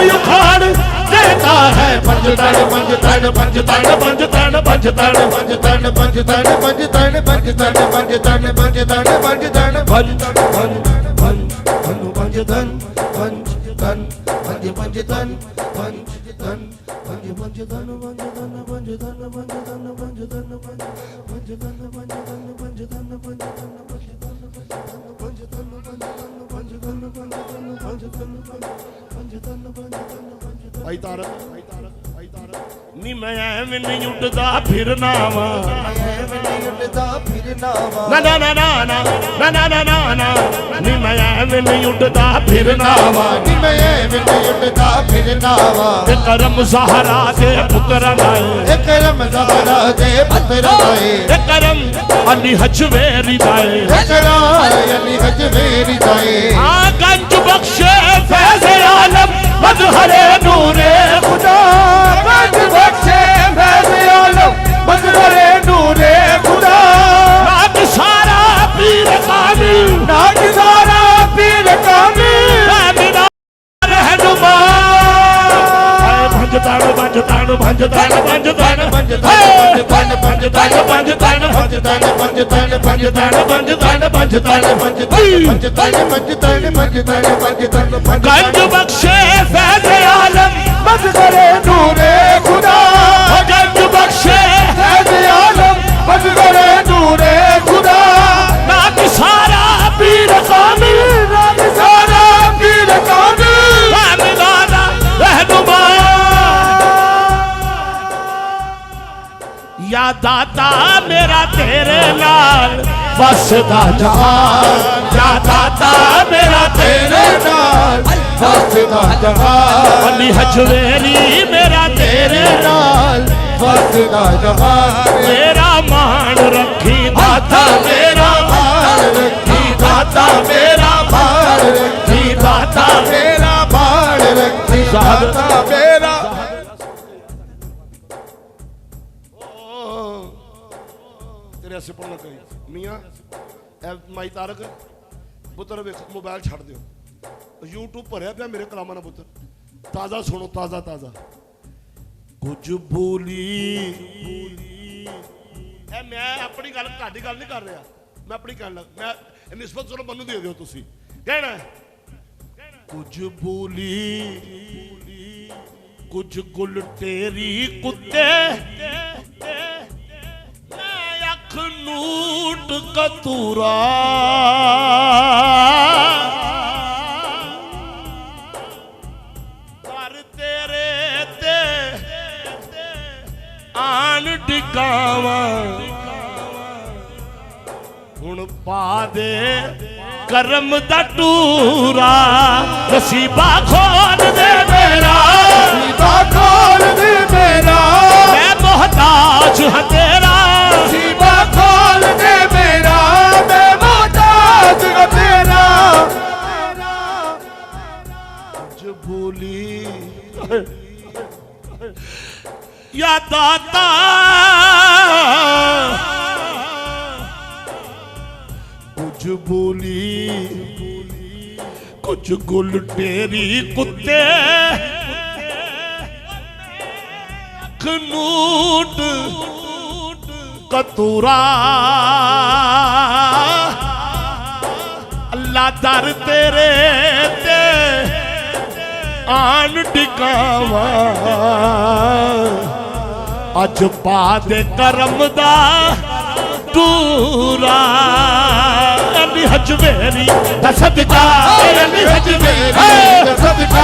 उखाड़ देता है। पंज तन पंज तन पंज तन पंज तन पंज तन पंज तन पंज तन पंज तन पंज तन पंज तन पंज तन पंज तन पंज तन पंज पंज तन पंज तन पंज पंज तन पंज तन पंज पंज तन पंज तन पंज तन पंज तन पंज तन पंज तन पंज तन पंज तन पंज तन आई तारक नी मैं एवें नहीं उड़दा फिरना वा ना ना ना ना ना ना ना ना ना ना नी मैं एवें नहीं उड़दा फिरना वा नी मैं एवें नहीं उड़दा फिरना वा करम ज़हरा दे पुत्रा दाए करम ज़हरा दे पुत्रा दाए करम अली हजवेरी दाए करम अली हजवेरी दाए आ गंज बख्शे फैज़ आलम मज़हरे नूरे खुदा गंज बख्शे फैज़ आलम मज़हरे नूरे खुदा नाक सारा पीर कामिल नाक सारा पीर कामिल मेरा रहनुमा भंज तान भंज तान भंज तान भंज तान भंज तान भंज तान भंज तान भंज तान भंज तान भंज तान भंज तान भंज तान भंज तान भंज तान भंज तान भंज तान भंज तान गंज बख्शे फैज़ आलम मज़हरे नूरे खुदा गंज बख्शे फैज़ आलम मज़हरे नूरे खुदा नाक सारा पीर कामिल नाक सारा पीर कामिल मिलाना रहनुमा या दाता मेरा तेरे नाल बसदा जहान या दाता मेरा तेरे नाल बसदा जहान अली हजवेरी मेरा तेरे नाल बसदा जहान मेरा मान रखी दाता मेरा मान रखी दाता मेरा मान रखी दाता मेरा मान रखी दाता मेरा ऐसे पढ़ना चाहिए मियाँ माई तारक पुत्र वेख मोबाइल छड़ दियो यूट्यूब भरया पिया मेरे कलामा ना पुत्र ताज़ा सुनो ताज़ा ताज़ा कुछ बोली मैं अपनी गल तुहाडी गल नहीं कर रहा मैं अपनी कहन लग मैं निस्बत चलो मनु दे दियो तुसी कहना कुछ बोली कुछ गुल तेरी कुत्ते नूट कतूरा कर तेरे ते आन डिगावा हुण पा दे करम दा टूरा नसीबा खोल दे मेरा नसीबा खोल दे मेरा मैं मोहताज हां तेरा नसीबा खोल दे मेरा मैं मोहताज हां तेरा जो भूली या दाता कुछ बोली कुछ गुल तेरी कुत्ते खनूट कतूरा अल्लाह दर तेरे ते आन टिकावा अज पा दे करम दा टूरा अली हजवेरी दा सदका अली हजवेरी दा सदका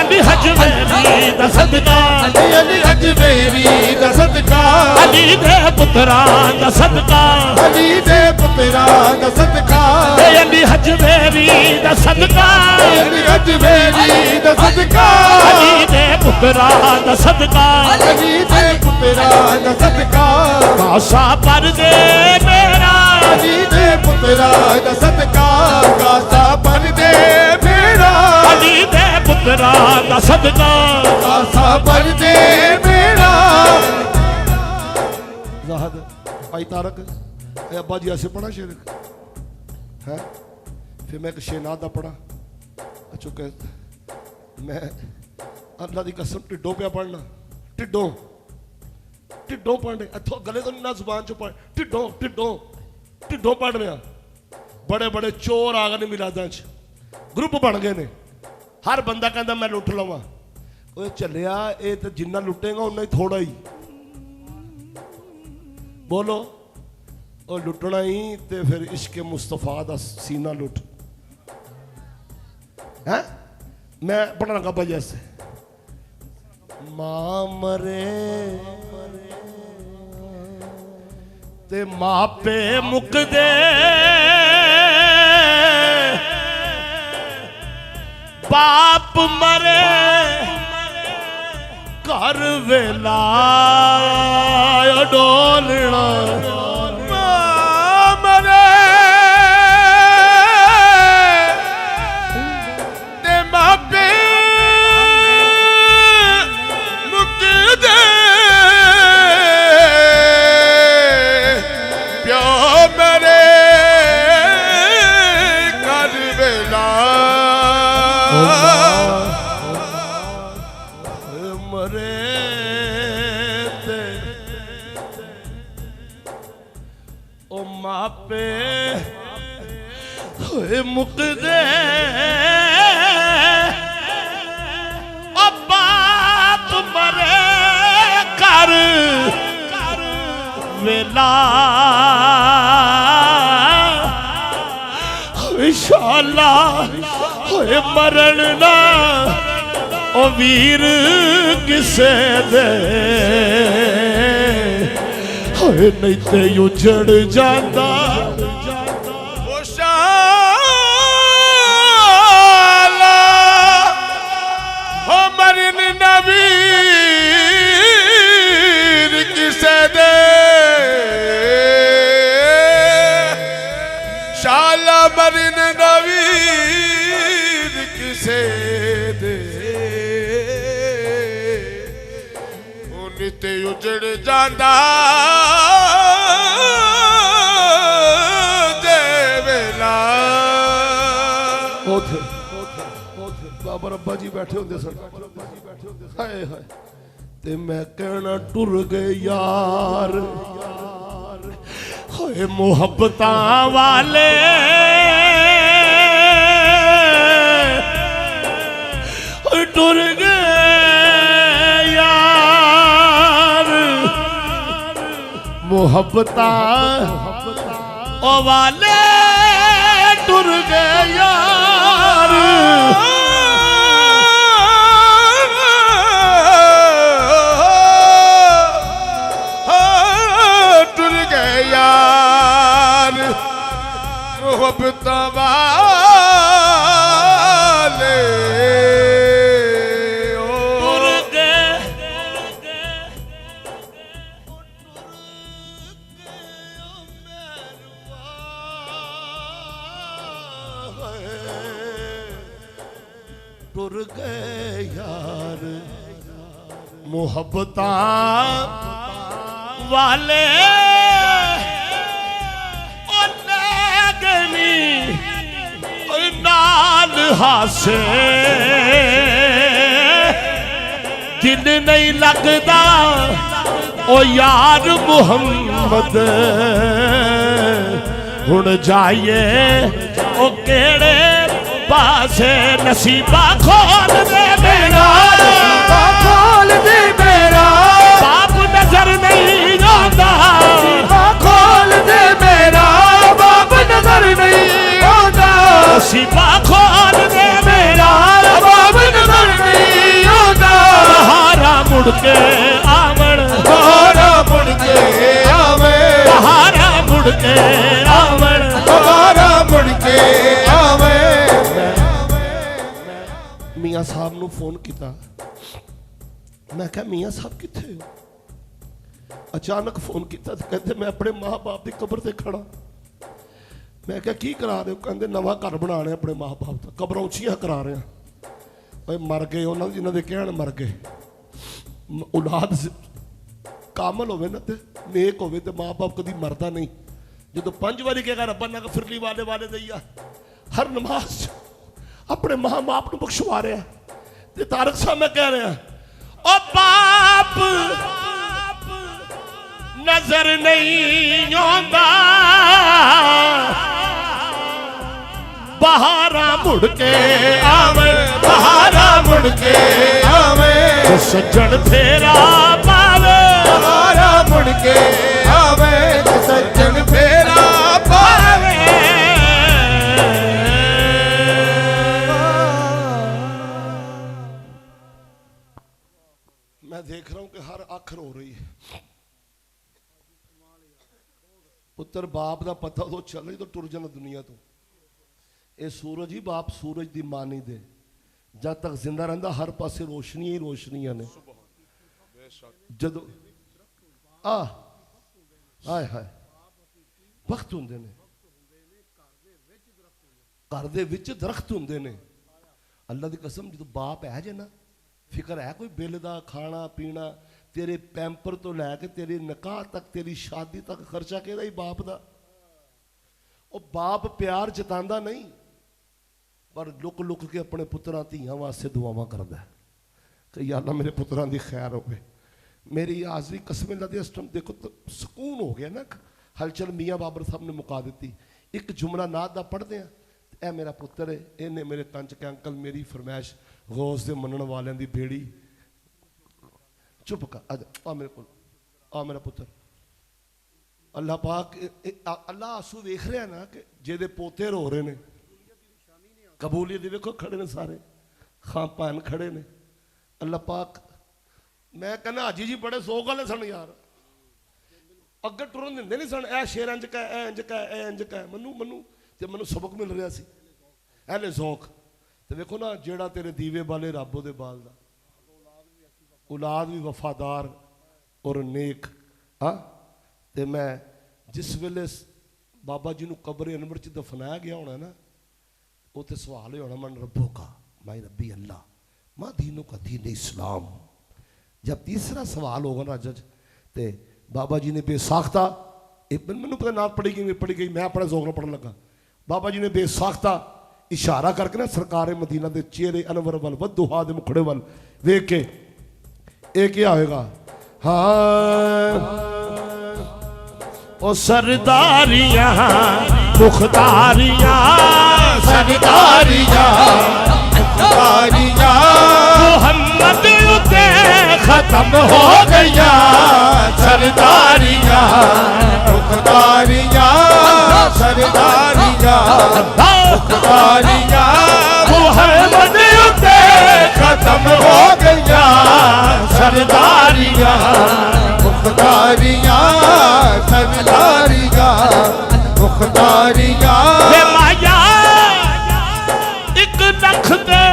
अली हजवेरी दा सदका अली हजवेरी दा सदका अली दे पुत्रा दा सदका अली दे पुत्रा दा सदका अली हजवेरी दा सदका अली हजवेरी दा सदका अली दे पुत्रा दा सदका अली दे पुत्रा दा सदका कासा पर दे मेरा अली दे पुत्रा दा सदका कासा पर दे मेरा अली दे पुत्रा दा सदका कासा पर दे मेरा ज़ाहद आई तारक अब्बा जी ऐसे पढ़ा शेर है फिर मैं एक शेनाद दा पढ़ा चुके मैं अल्लाह की कसम ढिडों पे पढ़ना, ढिडों ढिडों पढ़ने, इथों गले तो ना जुबान चो पढ़, ढिडों ढिडों ढिडों पढ़ रहा। बड़े बड़े चोर आ गए मिलादा च, ग्रुप बन गए ने, हर बंदा कहता मैं लुट लवां। ओए चलिया ये तो जिन्ना लुटेगा उन्ना ही थोड़ा ही, बोलो और लुटना ही ते फिर इश्क मुस्तफा दा सीना लुट है। मैं पढ़ना लगा भाई ऐसे, मां मरे ते मापे मुकदे, बाप मरे घर वेला डोलना, मां मरे ते मापे मुकदे, प्यो मरे घर वेला मरे ते ओ मापे होए मुकदे, ओ बाप मरे कर वेला, इंशाअल्लाह होए मरण ना ओ वीर किसे दे, होए नहीं ते उजड़ जाता ओ शाला, हो मरण ना वीर किसे दे, शाला मरण ना वीर किसे दे, ते उजड़ जाता जे वेला। बाबा रब्बा जी बैठे होंगे सन, हाय हाय ते मैं कहना टुर गए यार, होए मोहब्बतां वाले टुर गए मोहब्बता ओ वाले टुर गए यार, टुर गए यार मोहब्बता वाले टुर गए यार मोहब्बता वाले, नाल हासे जिन नहीं लगदा ओ यार मुहम्मद, हुण जाइए ओ केड़े पासे, नसीबा खोल दे मेरा, नसीबा खोल दे मेरा, बाप नजर नहीं आता, नसीबा खोल दे मेरा, बाप नजर नहीं आता, नसीबा खोल दे मेरा, बाप नजर नहीं आता, बहारा मुड़ के आवण, बहारा मुड़ के आवे, बहारा मुड़ के आवण, बहारा मुड़ के आवे। मियाँ साहब नू फोन किया, मैं क्या मियाँ साहब किथे हो? अचानक फोन किया तो कहते मैं अपने माँ बाप की कब्र से खड़ा। मैं क्या की करा रहे हो? कहते नवा घर बना रहे अपने माँ बाप का, कब्र उचियां करा रहे हैं। भाई मर गए उन्होंने जिन्होंने कहण मर गए, औलाद कामल होवे ना ते नेक होवे ते माँ बाप कभी मरदा नहीं। जो 5 बारी कहेगा रब्बा ना फिरली वाले वाले दैया, हर नमाज अपने माँ बाप को बख्शवा रहा है। ते तारक साहब मैं कह रहा ओ बाप नजर नहीं आंदा बहारा मुड़ के आवे बहारा मुड़ के आवे सज्जन फेरा पावे बहारा मुड़ के आवे सज्जन फेरा पावे। मैं देख रहा हूं कि हर आखर हो रही है। पुत्र बाप का पता तो चले तो टुर जाना दुनिया तो। ये सूरज ही बाप सूरज की मां नहीं दे जब तक जिंदा रहता हर पासे रोशनियां ही रोशनियां ने। जदों हाय हाय वक्त होंदे ने घर दे विच दरख्त होंदे ने। अल्लाह की कसम जो बाप है जे ना फिक्र है कोई बिल का खाना पीना तेरे पैंपर तो लैके तेरे निकाह तक तेरी शादी तक खर्चा किहदा ही बाप का। वो बाप प्यार जतांदा नहीं पर लुक लुक के अपने पुत्रां धीआं वास्ते दुआवां करदा है कि या अल्लाह मेरे पुत्रां दी खैर होवे। मेरी हाज़री कसम अल्लाह दी इस टाइम देखो तो सुकून हो गया ना। हलचल मियाँ बाबर साहब ने मुका दी। एक जुमला नात दा पढ़दे आ ए मेरा पुत्र है इन्हें मेरे कंच के अंकल मेरी फरमाइश गौस दे मनण वालियां दी बेड़ी चुप कर आ मेरे को आ मेरा पुत्र। अल्लाह पाक अल्लाह आंसू वेख रहा ना कि जेदे पोते रो रहे ने कबूलियत देखो खड़े ने सारे खां भैन खड़े ने। अल्लाह पाक मैं कहना हाजी जी बड़े सोख वाले सन यार अगे टुरन दिंदे नहीं सन ए शेर इंज का ए इंज का ए इंज का मनु मनु ते मनु सबक मिल रहा सी एले जौक ते देखो ना जेड़ा तेरे दीवे वाले रब दे बाल दा औलाद भी वफादार और नेक। हाँ ते मैं जिस वेले बाबा जी नूं कब्र अनवर च दफनाया गया होना ना उत्थे सवाल होना मन रब्बों का माई रब्बी अल्लाह माँ दीनों का दीन इस्लाम। जब तीसरा सवाल होगा ना जज ते बाबा जी ने बेसाख्ता मैनू पता नात पढ़ी गई मैं अपने जोर पढ़न लगा। बाबा जी ने बेसाख्ता इशारा करके ना सरकार मदीना के चेहरे अनवर वाल वदुहा दे मुखड़े वाल वेख के ये क्या होएगा। हाँ ओ सरदारियां मुख्तारियां सरदारियां मोहम्मद उते खत्म हो गया सरदारियां मुख्तारियां सरदारियां मुख्तारियां मोहम्मद उते खत्म हो गया सरदारियां मुख्तारियां सरदारियां मुख्तारियां। माया एक लख दे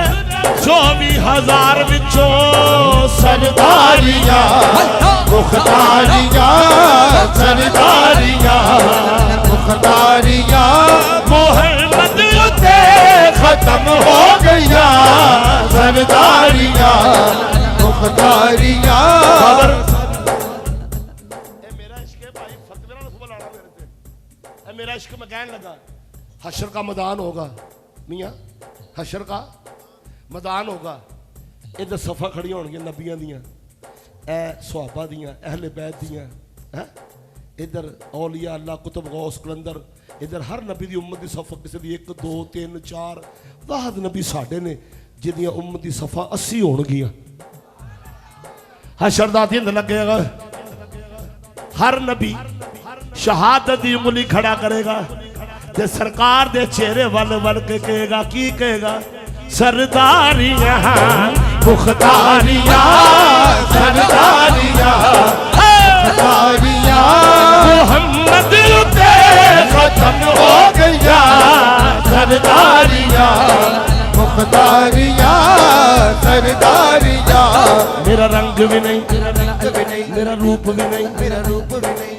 24,000 विचों सरदारियां मुख्तारियां सरदारियां मुख्तारियां मोहम्मद उते खत्म हो गया सरदारियां मुख्तारियां। मेरा इश्क में कहने लगा हशर का मैदान होगा मियाँ हशर का मैदान होगा। इधर सफ़ा खड़ी होंगी नबियां दियां ए सुहाबा दियां अहले बैत दियां है इधर औलिया अल्लाह कुतुब गौस कलंदर इधर हर नबी दी उम्मत दी सफ़ा किसी दी 1 2 3 4 वाहद नबी साढ़े ने जिन्दियां उम्मत दी सफ़ा 80 होणगियां। हशर दा दिन लगेगा हर नबी शहादत दी उंगली खड़ा करेगा ते सरकार दे चेहरे वल वल के कहेगा की कहेगा सरदारियां मुख्तारियां सरदारियां सरदारियां मोहम्मद उते खत्म हो गया सरदारियां मुख्तारियां सरदारियां। मेरा रंग भी नहीं मेरा रूप भी नहीं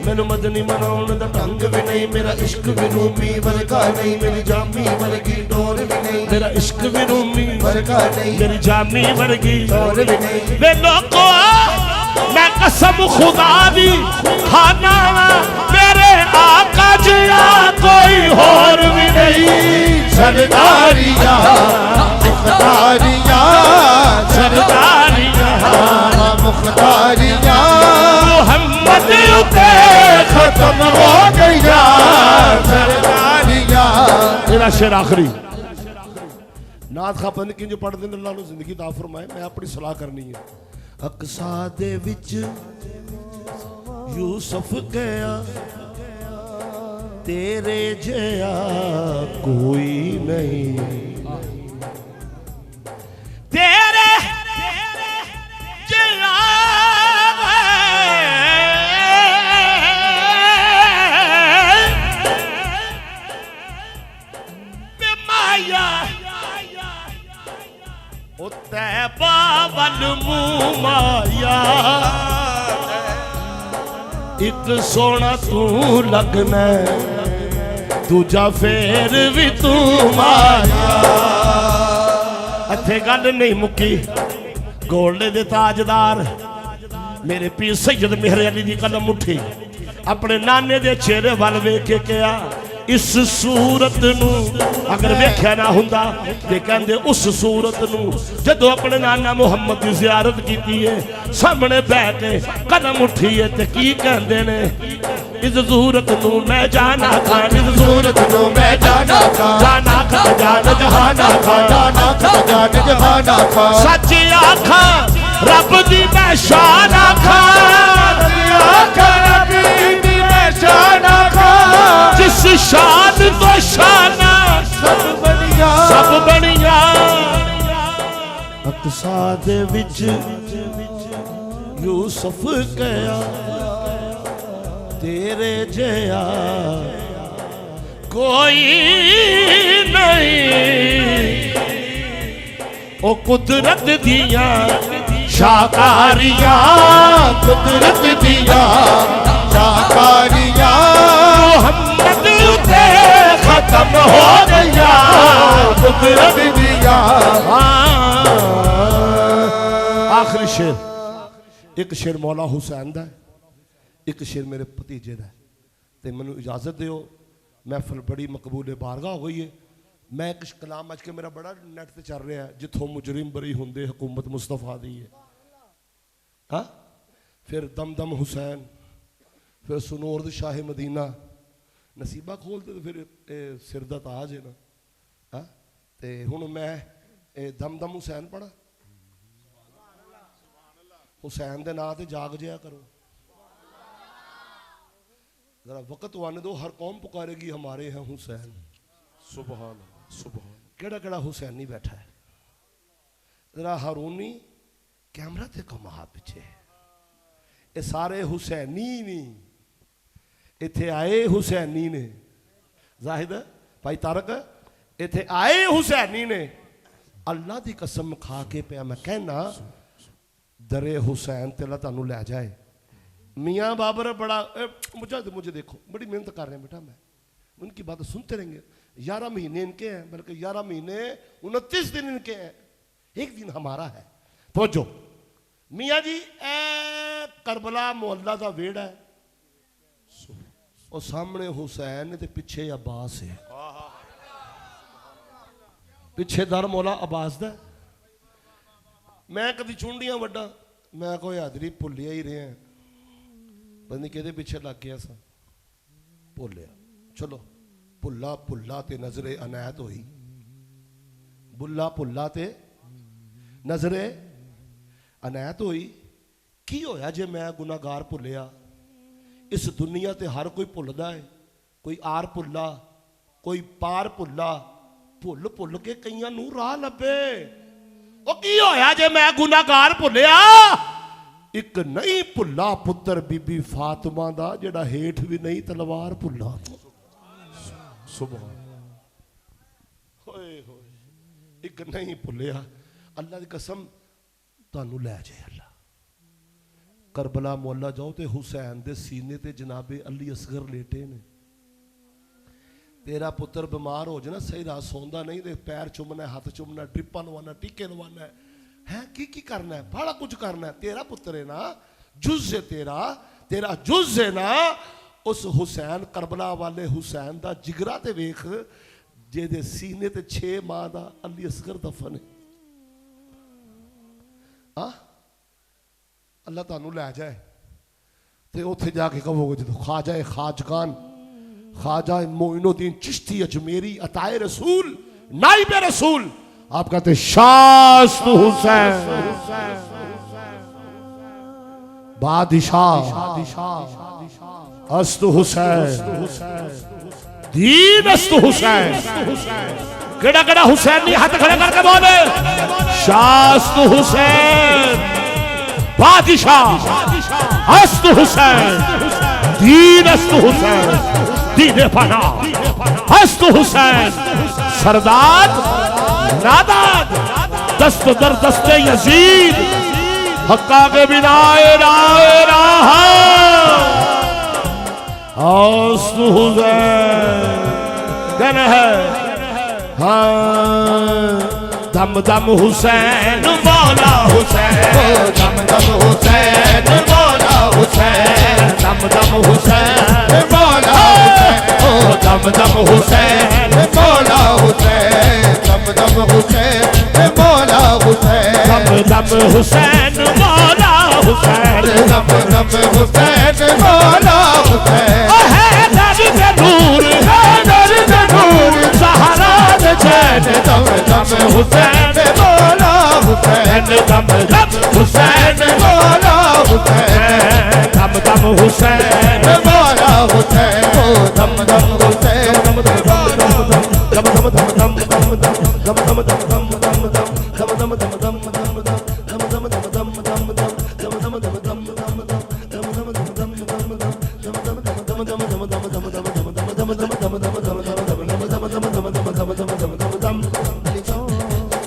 मैनू मदनी मनाउण दा ढंग भी नहीं मेरा इश्क भी रूमी वर्गा नहीं मेरी जामी वर्गी डोर भी नहीं मेरा इश्क भी रूमी वर्गा नहीं मेरी जामी वर्गी डोर भी नहीं। वे लोगों मैं कसम खुदा दी खाना मेरे आका जिया कोई और भी नहीं सरदारियां मुख्तारियां सरदारियां मोहम्मद उते खत्म हो गईया सरदारियां। मेरा शेर आखिरी नाथ खा पता नहीं किंज पढ़ते अल्लाह ने जिंदगी दा फरमाए, मैं अपनी सलाह करनी है। अक्सा दे विच यूसुफ गया तेरे जया कोई नहीं, तेरे जया माया उत्ते बावल मुँह माया, एक सोना तू लगना दूजा फेर भी तू माया। इत्थे गल नहीं मुक्की, गोल्डे दे ताजदार मेरे पीर सैयद मेहर अली दी कलम उठी, अपने नाने दे चेहरे वाल वेख के कहा इस सूरत नू अगर वेख्या ना हुंदा ते कहंदे उस सूरत नू जदों अपने नाना मुहम्मद दी ज़ियारत कीती है सामने बैठ के कदम उठी है ते की कहंदे ने इस सूरत नू मैं जाना खा, इस सूरत नू मैं जाना खा, जाना खा जान जहाना खा, जाना खा जान जहाना खा, सच आखा रब दी मैं शान आखा, आखा रब दी मैं शान आखा, जिस शान तो शाना सब बनिया, सब बनिया। अक्सा दे विच यूसुफ गया तेरे जया कोई नहीं, ओ कुदरत दिया शाकारियां, कुदरत दिया शाकारियां मोहम्मद उते खत्म हो गया कुदरत दिया। आखिरी शेर, एक शेर मौला हुसैन दा, एक शेर मेरे भतीजे दा, ते मैनू इजाजत दिओ महफिल बड़ी मकबूल बारगाह हो गई है। मैं एक कलाम अज के मेरा बड़ा नैट ते चल रहा है जिथों मुजरिम बरी होंदे हुकूमत मुस्तफा दी है, हाँ फिर दम दम हुसैन, फिर सुनोर शाह मदीना, नसीबा खोलते तो फिर सिर दा ताज है ना, हाँ ते हुण मैं दम दम हुसैन पढ़ा, हुसैन दे नां ते जाग जया करो, जरा वक्त आने दो, हर कौम पुकारेगी हमारे हैं हुसैन। सुभान सुभान, केड़ा केड़ा हुसैनी बैठा है, जरा हारूनी कैमरा ते कमा पिछे, ये सारे हुसैनी नहीं, इथे आए हुसैनी ने, जाहिद भाई तारक इथे आए हुसैनी ने, अल्लाह की कसम खा के पे मैं कहना दरे हुसैन तेला तुहानू लै जाए। मियाँ बाबर बड़ा मुझे देखो बड़ी मेहनत कर रहे हैं बेटा, मैं उनकी बात सुनते रहेंगे, 11 महीने इनके हैं, बल्कि 11 महीने 29 दिन इनके हैं, एक दिन हमारा है। तो जो मियाँ जी ए करबला मोहल्ला का वेड़ा है, और सामने हुसैन ते पिछे अब्बास है, पिछे दर मौला अब्बास दा। मैं कभी चुंडियां वड्डा, मैं कोई हाजरी भुलिया ही रहे हैं, पता नहीं कि पिछे लग गया सा, भुलिया। चलो भुला भुला ते नजरे अनायत हुई, बुला भुला ते नजरे अनायत हुई। की होया जे मैं गुनाहगार भुलिया? इस दुनिया ते हर कोई भुलदा है, कोई आर भुला, कोई पार भुला, भुल भुल के कईयां नूं राह लभे। ओ की होया जे मैं गुनाहगार भुलिया? एक नहीं भुला पुत्र बीबी फातिमा दा, जेड़ा हेठ भी नहीं तलवार भुला। सुभान होए होए, एक नहीं भुलिया। अल्लाह की कसम तुहानू लै जाए अल्लाह। करबला मोहल्ला जाओ तो हुसैन दे सीने ते जनाबे अली असगर लेटे ने। तेरा पुत्र बीमार हो जाए ना, सही रात सौंदा नहीं, तो पैर चुमना, हाथ चुमना, ड्रिपा लवाना, टीके लवाना है की करना है, बड़ा कुछ करना है। तेरा पुत्र है ना, जुज है तेरा, तेरा जुज है ना। उस हुसैन करबला वाले हुसैन दा जिगरा ते वेख, जेदे सीने ते 6 माह दा अली असगर दफन है। अल्लाह तुहानू लै जाए तो उत्थे जाके कहोगे जो ख्वाजा खाजगान ख्वाजा मोइनुद्दीन चिश्ती अजमेरी अताए रसूल नाइब रसूल, आप कहते शास्त हुसैन बादशाह अस्त हुसैन दीन अस्त हुसैन। केड़ा केड़ा हुसैन नहीं हाथ खड़े करके बोले शास्त हुसैन बादशाह अस्त हुसैन दीन अस्त हुसैन दीन पना अस्त हुसैन सरदार नादाद दस्त दर दस्ते यजीद हक्का के बिना अस्त हुसैन गन है दम दम हुसैन मौला हुसैन दम दम हुसैन मौला हुसैन दम दम हुसैन मौला हुसैन दम दम हुसैन मौला हुसैन दम दम हुसैन मौला हुसैन दम दम हुसैन मौला हुसैन दम दम हुसैन मौला हुसैन है दर्द नूर है दर्द नूर सहारा चैन दम दम हुसैन मौला हुसैन दम दम हुसैन मौला हुसैन दम दम हुसैन मौला हुसैन दम दम हुसैन दम दम दम दम दम दम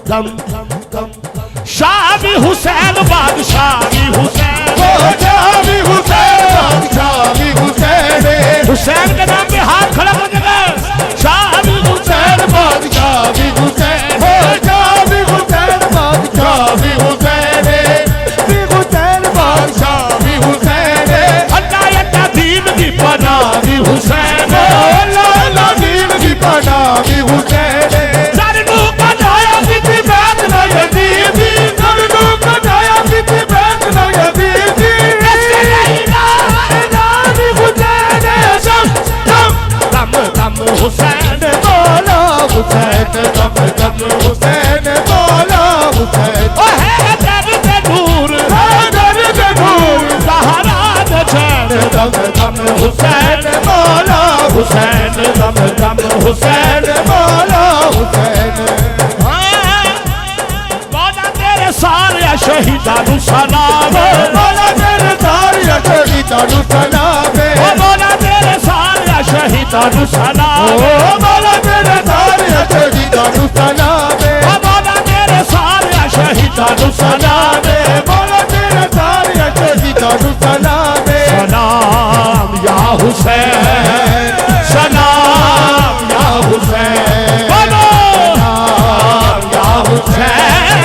दम दम दम शामी हुसैन बादशाही हुसैन शामी हुसैन बादशाही हुसैन हुसैन के नाम पे हाथ खड़ा कर देगा शामी हुसैन बादशाही हुसैन शामी हुसैन बादशाही हुसैन हुसैन बादशाही हुसैन अल्लाह अल्लाह दीन की पनाही हुसैन अल्लाह दीन की पनाही हुसैन हुसैन मौला हुसैन दम दम हुसैन मौला हुसैन ओ है दर्द नूर है दर्द नूर सहारा चैन दम दम हुसैन मौला हुसैन दम दम हुसैन मौला हुसैन मौला तेरे सारे शहीदानु सलाम मौला तेरे सारे शहीदानु सलाम मौला तेरे सारे शहीदानु सलाम मौला तेरे सारे शहीदानु सलाम मौला तेरे सारे शहीदानु सलाम मौला तेरे सारे शहीदानु सलाम सलाम या हुसैन सलाम या हुसैन सलाम या हुसैन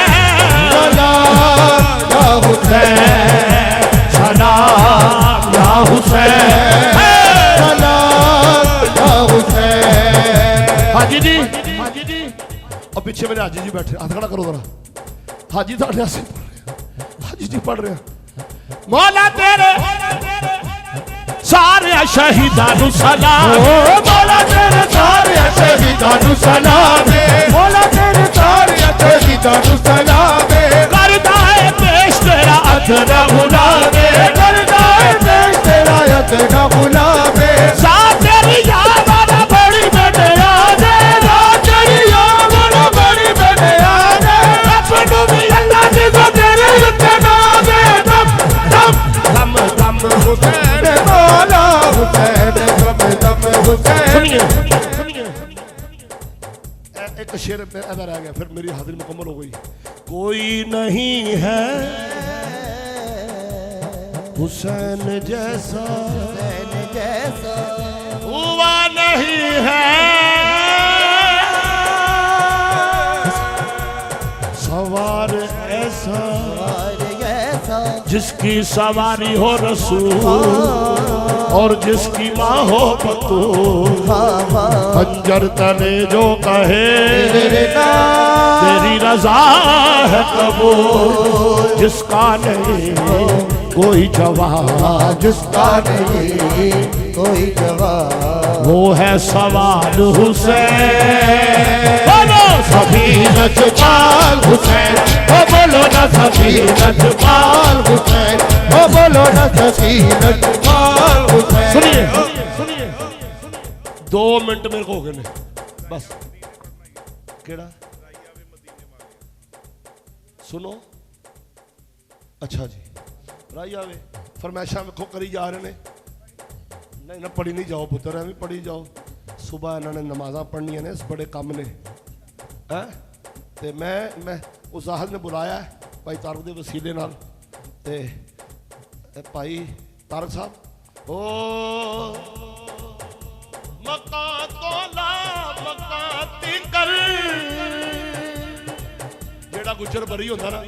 सलाम या हुसैन सलाम या हुसैन हाजी जी और पीछे मेरे हाजी जी बैठे हाथ खड़ा करो जरा हाजी साढ़े हाजी जी पढ़ रहे हैं मौला तेरे सारे शहीदानु सलाम मौला तेरे सारे शहीदानु सलाम मौला तेरे सारे शहीदानु सलाम करदा है पेश तेरा अदना गुलामे करदा है पेश तेरा अदना गुलामे साथ तेरी याद वाला बड़ी बेटे याद है साथ तेरी याद वाला बड़ी बेटे याद है अपनों भी अल्लाह जी को तेरे इतना दे दम दम दम दम हुसैन मौला हुसैन दम दम हुसैन सुनिए एक शेर अदा रह गया फिर मेरी हाजिरी मुकम्मल हो गई कोई नहीं है हुसैन जैसा हुआ नहीं है सवार ऐसा जिसकी सवारी हो रसूल और जिसकी माँ हो बतूल खंजर तले जो कहे तेरी रजा है कबूल जिसका नहीं कोई जवाब जिसका नहीं कोई जवाब, वो है सवाल हुसैन। बोलो सफीनत पाल हुसैन, ओ बोलो ना सफीनत पाल हुसैन, ओ बोलो ना सफीनत पाल हुसैन। सुनिए सुनिए 2 मिनट मेरे को हो गए ने बस। केड़ा सुनो, अच्छा जी राई आवे फरमैशा वेखो करी जा रहे ने। नहीं ना पढ़ी नहीं जाओ पुत्र, एवं पढ़ी जाओ। सुबह इन्होंने नमाजा पढ़निया ने, बड़े कम ने हैं। ते मैं उस आहद ने बुलाया भाई तारक के वसीले नाल, ते भाई तारक साहब ओ मका तोला मका तिकर, जेड़ा गुजर बरी होंदा ना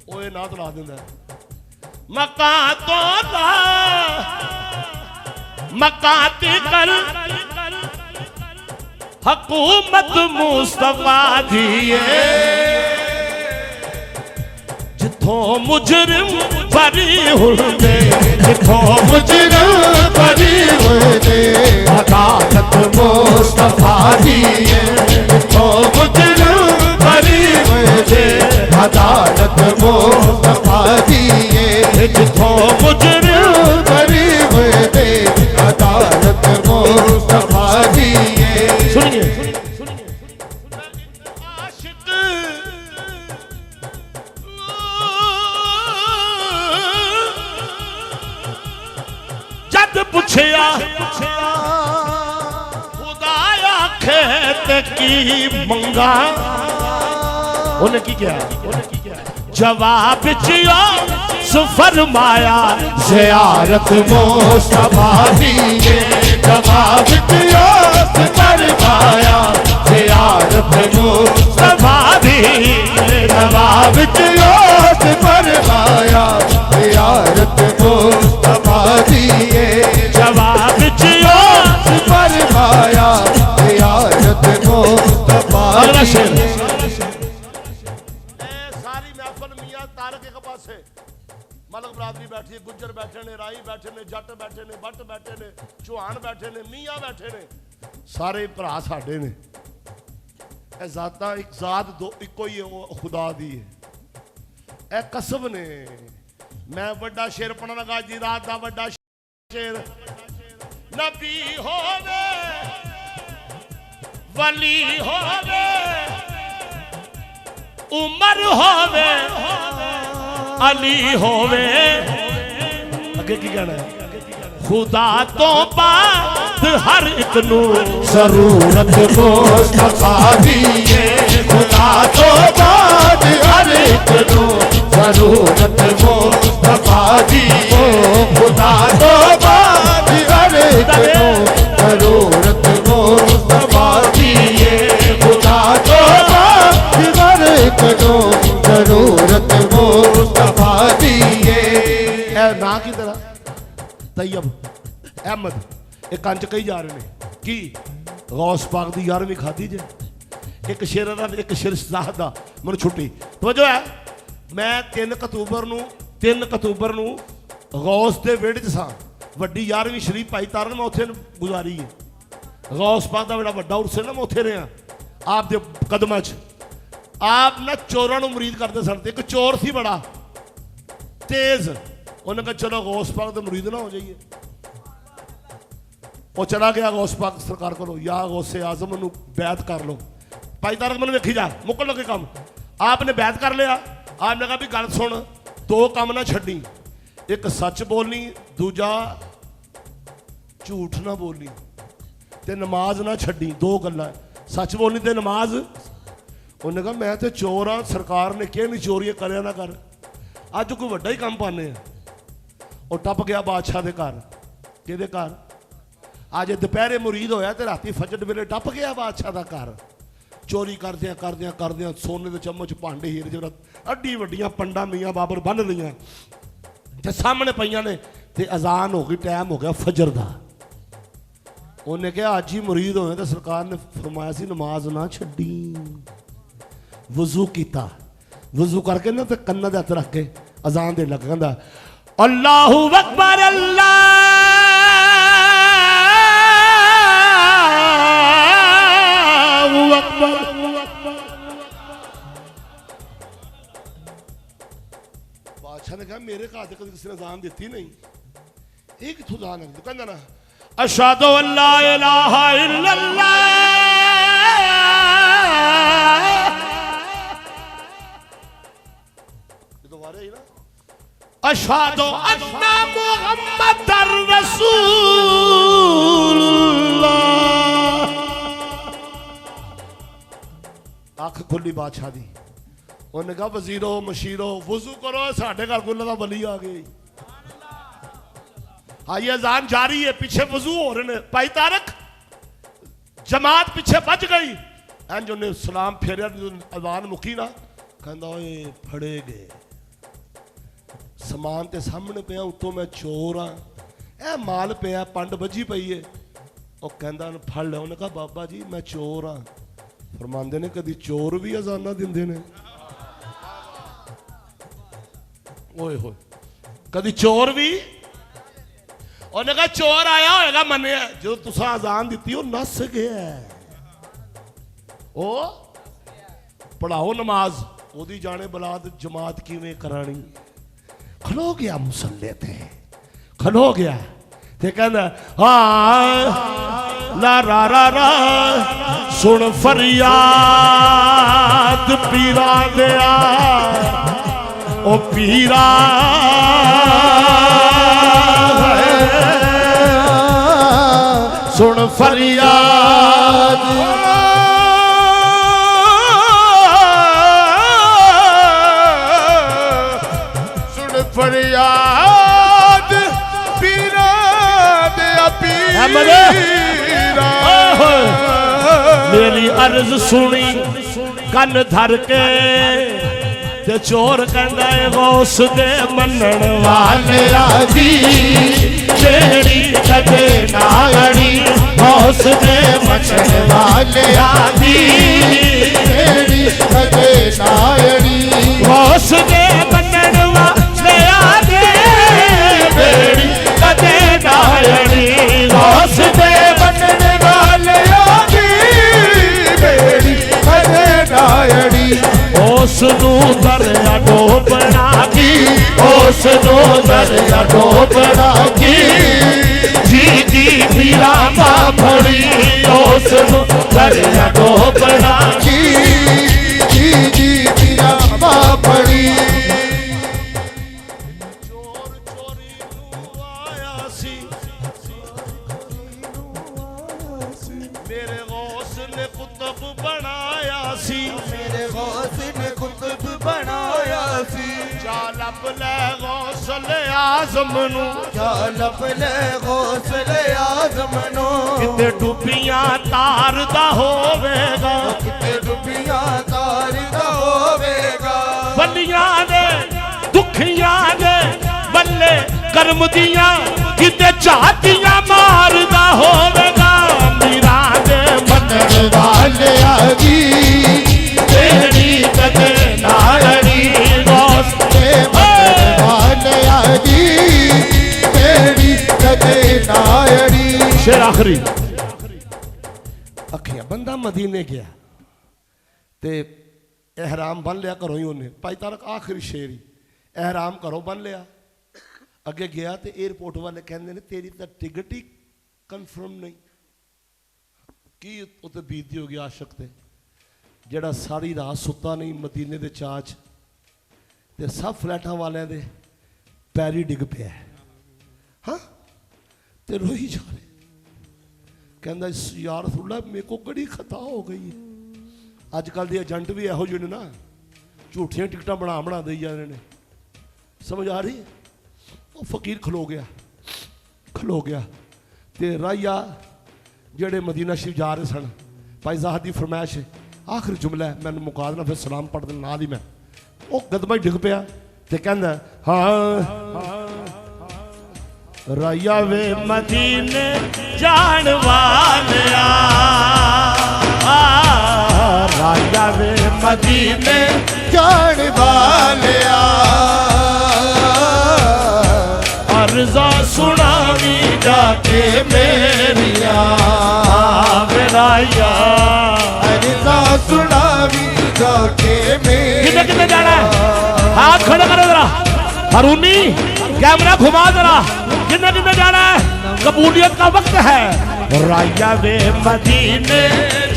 वो ये नात ला दिंदा मका तोला मका तिकर, हुकूमत मुस्तफा दी जिथों मुजरिम बरी हुंदे, जिथों मुजरिम बरी हुंदे, अदालत मुस्तफा दी जिथों मुजरिम बरी हुंदे, अदालत मुस्तफा दी जिथों मुजरिम बरी हुंदे, अदालत मुस्तफा दी। सुनिए आशिक जद पुछया खुदा आखे ते की मंगा, उन्हें की क्या जवाब चिया फरमाया ज़ियारत मुस्तफा दी, जवाब चिया फरमाया ज़ियारत मुस्तफा दी, जवाब चिया फरमाया ज़ियारत मुस्तफा दी, जवाब चिया फरमाया ज़ियारत मुस्तफा दी। मलक बरादरी बैठी, गुज्जर बैठे ने, राई बैठे ने, जट बैठे ने, बट बैठे ने, चौहान बैठे ने, मियाँ बैठे ने, सारे भरा साडे ने। ए जाता एक जात दो इको ही खुदा दी है। ए कसम ने मैं बड़ा शेर पढ़न लगा जी, रात दा बड़ा शेर। नबी होवे वली होवे उमर होवे अली होवे, अगे की कहना है खुदा तो बाद हर एक नू जरूरत मुस्तफा दी है, खुदा तो बाद हर एक नू जरूरत मुस्तफा दी, खुदा तो बाद हर एक नू जरूरत मुस्तफा दी, खुदा तो बाद हर एक नू जरूरत मुस्तफा दी। ना की तरह तैयब अहमद एक कंच कही जा रहे हैं कि गौस पाक दी 11वीं खाधी जे, एक शेर दा एक शेर साहब दा मैनूं छुट्टी तवज्जो है। मैं 3 अक्तूबर नूं गौस दे वेड़ च सां, वड्डी 11वीं शरीफ भाई तारन मैं उत्थे गुजारी है। गौस पाक दा बड़ा वड्डा उर्स है ना, मैं उत्थे रहा आप दे कदमां च। आप ना चोरां नूं मुरीद करते सन, एक चोर सी बड़ा तेज, उन्हें कहा चलो गौस पाक दे मुरीद ना हो जाइए। वो चला गया गौस पाक सरकार को, या गौसे आजम नूं बैत कर लो। भाई तारक मैंने वेखी जा मुकल लगे काम, आपने बैत कर लिया। आपने कहा भी गल सुन, 2 काम ना छड्डी, एक सच बोलनी, दूजा झूठ ना बोलनी, ते नमाज ना छड्डी। 2 गल्लां, सच बोलनी ते नमाज। उन्हें कहा मैं तो चोर हाँ, सरकार ने क्या नहीं चोरियां करे ना कर। अज कोई वड्डा ही काम पाने, और टप गया बादशाह के घर। कि घर अज दोपहरे मुरीद होया तो राती फजर वेले टप गया बादशाह का घर। चोरी करद्या करद्या करद्या सोने के चम्मच भांडे हीरे जवाहरात अड्डी वड्डियां पंडा मियाँ बाबर बन लियां ते सामने पईयां ने, ते अजान हो गई, टाइम हो गया फजर का। उन्हें कहा अज ही मुरीद होए तो सरकार ने फरमाया सी नमाज ना छड्डी। वजू किया, वजू करके ना तो कन्ना दे हथ रख के अजान दे लग कहंदा अल्लाहु अकबर अल्लाहु अकबर। बादशाह ने कहा मेरे घर से कभी किसी ने अजान दी नहीं, एक किथों अजान है? कहंदा ना अशहदु अल्ला इलाहा इल्लल्लाह अशहदु अन्ना मुहम्मदर रसूलुल्लाह। आंख खुली बादशाह दी, उन्हें कहा वजीरो मशीरो वजू करो, साढ़े घर कोई अल्लाह दा वली आ गई। हाँ ये अजान जारी है, पीछे वजू हो रहे ने। भाई तारक जमात पीछे बच गई। इंज उन्हें सलाम फेरिया, अजान मुकी ना, कहंदा ओए फड़े गए, समान ते सामने पिया, उत्तों मैं चोर हाँ, ए माल पिया, पंड बजी पई है। वो कहंदा फड़ लिया। उन्हें कहा बाबा जी मैं चोर हाँ। फरमांदे ने कदी चोर भी अजाना दिंदे ने? ओए होए, कदी चोर भी? उन्हें कहा चोर आया होएगा मन्निया, जो तुसा अजान दी वो नस गया। ओ पढ़ाओ नमाज, ओदी जाने बलाद जमात किवें करानी। खलो गया मुसल्ले थे, खलो गया ते कहंदा हाँ ला रा रा रा सुन फरियाद पीरा दिया, ओ पीरा सुन फरियाद। सुन फरियाद पीरा दे पीरा, मेरी अर्ज सुनी कन धर के, ते चोर कहंदा है गौस दे मनण वाले आदी, जेड़ी कदे नागड़ी गौस दे मनण वाले आदी, जेड़ी कदे नागड़ी गौस दे मनण वाले आदी, जेड़ी कदे नागड़ी गौस दे मनण वाले आदी, जेड़ी कदे नागड़ी। उस दरिया डोबना की, उस दरिया डोबना की, जी जी पीरा फड़ी, उस दरिया डोबना की, जी जी पीरा फड़ी। चोर चोरी आया सी, मेरे गौस ने कुतुब बनाया सी, मेरे गौस ने कुतुब बनाया सी। जा लब ले गौसले आज़म नू, जा लब ले गौसले आज़म नू, किते डुबियां तार दा होवेगा, किते डुबियां तार दा होवेगा। बलियां दे दुखियां दे बल्ले कर्म दियां, किते झातियां मारदा होवेगा। मीरा दे मनण वाले आगी, तेरी कदे नागड़ी गौस दे मनण वाले आगी, तेरी कदे नागड़ी। शेर आखिरी अखियां बंदा मदीने गया ते एहराम बन लिया घरों ही उन्हें। भाई तारक आखिरी शेर ही, एहराम घरों बन लिया, अगे गया तो एयरपोर्ट वाले कहते ने तेरी तो टिकट ही कन्फर्म नहीं। की उत्ते बीती हो गया आशक ते, जेड़ा सारी रात सुता नहीं मदीने दे चाच, ते सब फ्लैटां वालियां दे पैरी डिग पिया। हाँ ते रोई जा रहे, कहंदा यार रसूलल्लाह मेरे को बड़ी खता हो गई है। अजकल के एजेंट भी इहो ਜਿਹੇ ना झूठियां टिकटां बना दे जा रहे हैं, समझ आ रही है? वो फकीर खलो गया ते राइया जेड़े मदीना शरीफ जा रहे सन, भाई ज़ाहद की फरमाइश है, आखिरी जुमला है, मैंने मुका देना फिर सलाम पढ़ देना नाल ही मैं। वो कदमां डिग पिया ते कहंदा हाँ राइया वे मदीने जान वालिया, राइया वे मदीने जान वालिया, अर्जा सुनावी जाके मेरिया मेरा यार अर्जा सुनावी जाके मेरी कितने कितने जाना है हाथ खड़े करो जरा हरूनी कैमरा घुमा जरा कितने कितने जाना है कबूलियत का वक्त है राया वे मदीने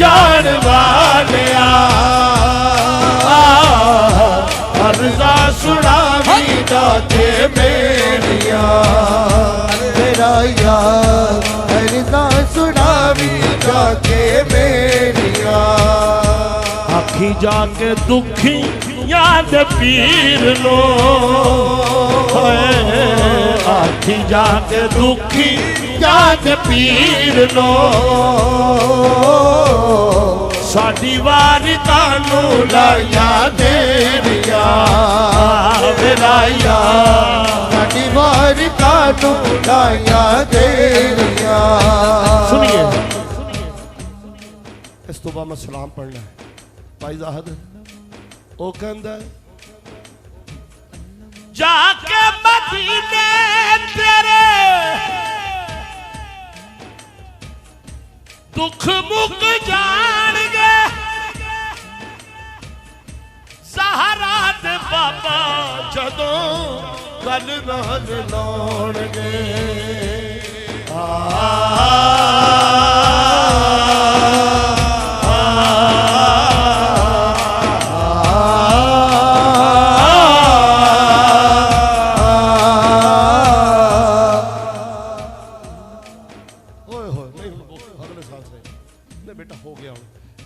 जान वाले अर्जा सुनावी जाके मेरिया मेरा यार अर्जा सुनावी जाके मेरिया आखी जाके दुखी याद पीर लो आखी जाके दुखी याद पीर लो साडी वारी तानू लाया देरिया मेरा यार साडी वारी कानू लाया देरिया सुनिए इस तो बाद मैं सलाम पढ़ना है भाई जाहद वो कहता है जाके मदीने तेरे दुख मुक जाणगे सहारा दे बाबा जदों गल नाल लाउणगे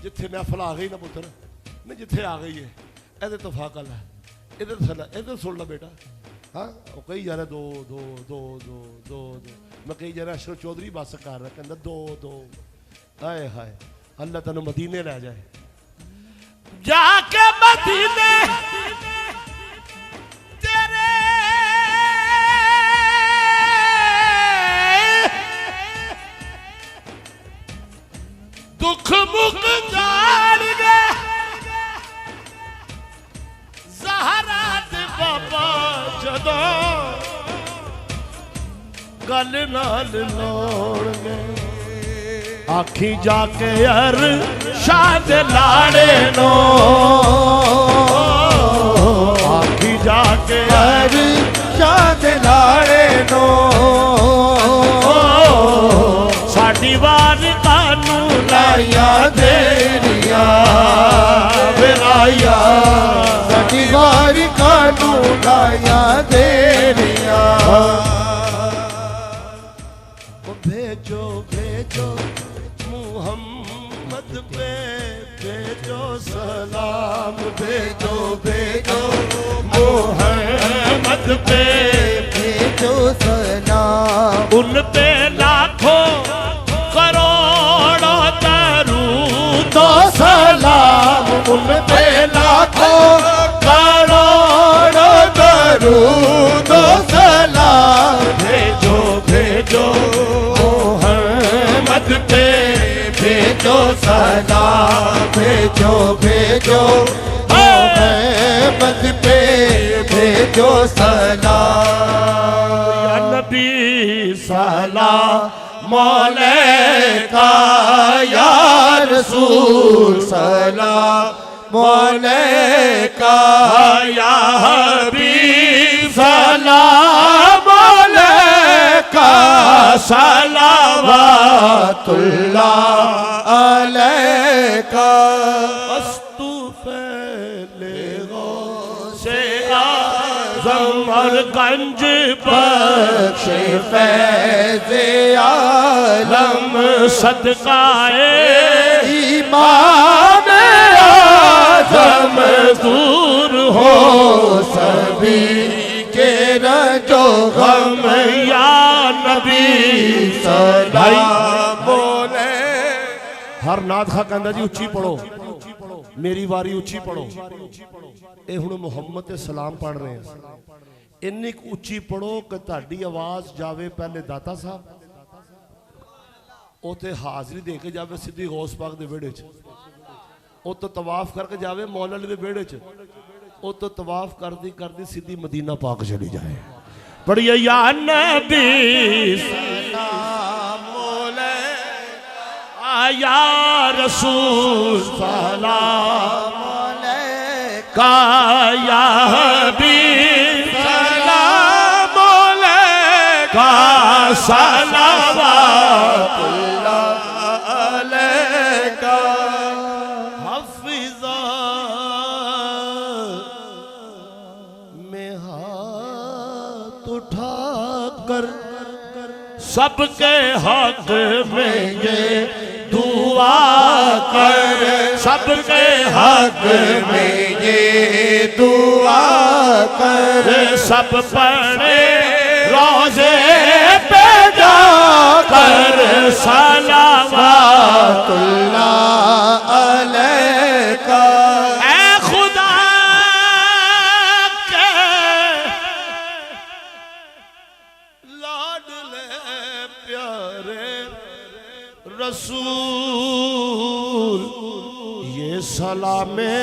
जिथे महफल आ गई ना पुत्र नहीं जिथे आ गई है ए तफाकल है इधर सुन ला बेटा हाँ वो कई जा रहा दो दो दो दो दो दो मैं कई जा रहा अशरफ चौधरी बस कर रहा कहता दो दो हाय हाय अल्लाह तेन मदीने लै जाए जाके मदीने तेरे दुख मुक जाणगे ज़हरा दे बाबा जदों गल नाल लाउणगे आखी जाके यार शाद लाड़े नो आखी जाके यार शाद लाड़े नो साडी वारी कानू लाया देरिया मेरा यार साडी वारी कानू लाया देरिया भेजो भेजो मुहम्मद पे भेजो सलाम भेजो भेजो मुहम्मद पे भेजो सलाम उन पे लाखों करोड़ों दरूद तो सलाम उन पे लाखों करोड़ों दरूद तो सलाम भेजो भेजो मोहम्मद पे भेजो सलाम भेजो भेजो मोहम्मद पे भेजो सलाम या नबी सलाम मौलैका या रसूल सलाम मौलैका या हबीब सलाम मौलैका सलावतुल्लाह अलैका अस्तु फैले से आज़म और गंज बख्शे फैज़ आलम सदकाए इमाम आज़म दूर हो सभी के रंजो गम या नबी सलाम बोले हर नाथ खा कहता जी उच्ची पढ़ो मेरी वारी उच्ची पढ़ो ये हुण मुहम्मद ते सलाम पढ़ रहे हैं इन्नी उच्ची पढ़ो कि तुहाडी आवाज़ जावे पहले दाता साहब उत्थे हाज़री दे के जावे सीधी गौस पाक दे विहड़े च उत्तो तवाफ करके जावे मौला अली दे विहड़े च उत्तो तवाफ करदी करदी सीधी मदीना पाक चली जाए पढ़िए या नबी या रसूल सलाम का या हबीब सलाम का सलावतुल्लाह अलैका हफिज़ा में हाथ उठाकर सबके हक में ये दुआ कर सबके हक में ये दुआ कर सब पढ़े रोज़े पे जाकर सलावतुल्लाह अलैका ऐ खुदा के लाडले प्यारे रसूल ये सलामे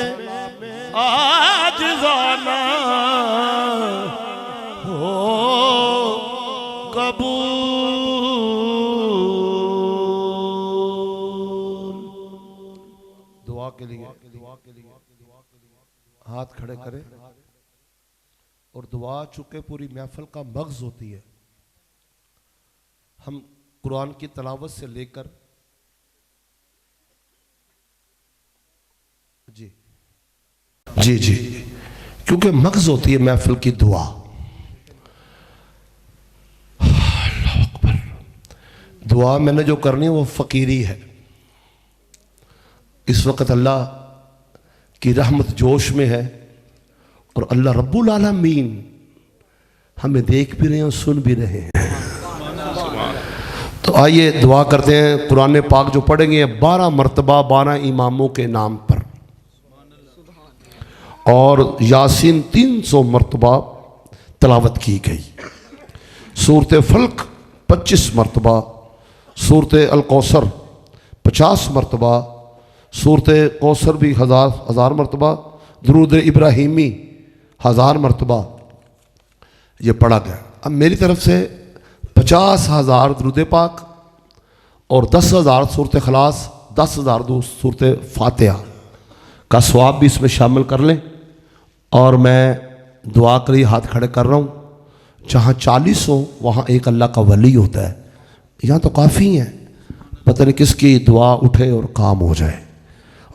आज जाना हो कबूल। दुआ के लिए हाथ खड़े करें और दुआ चूंकि पूरी महफिल का मगज होती है, हम कुरान की तलावत से लेकर जी जी जी क्योंकि मगज होती है महफिल की दुआ। अल्लाह अकबर। दुआ मैंने जो करनी है वो फकीरी है। इस वक्त अल्लाह की रहमत जोश में है और अल्लाह रब्बुल आलमीन हमें देख भी रहे हैं और सुन भी रहे हैं। तो आइए दुआ करते हैं। कुरान पाक जो पढ़ेंगे 12 मरतबा 12 इमामों के नाम पर और यासीन 300 मरतबा तलावत की गई। सूरत फल्क 25 मरतबा, सूरत अल कौसर 50 मरतबा, सूरत कौसर भी हजार मरतबा, दुरूद इब्राहिमी 1000 मरतबा ये पढ़ा गया। अब मेरी तरफ से 50,000 दुरूद पाक और 10,000 सूरत खलास, 10,000 सूरत फातिहा का सवाब भी इसमें शामिल कर लें। और मैं दुआ के लिए हाथ खड़े कर रहा हूँ। जहाँ 40 हो वहाँ एक अल्लाह का वली होता है। यहाँ तो काफ़ी हैं, पता नहीं किसकी दुआ उठे और काम हो जाए।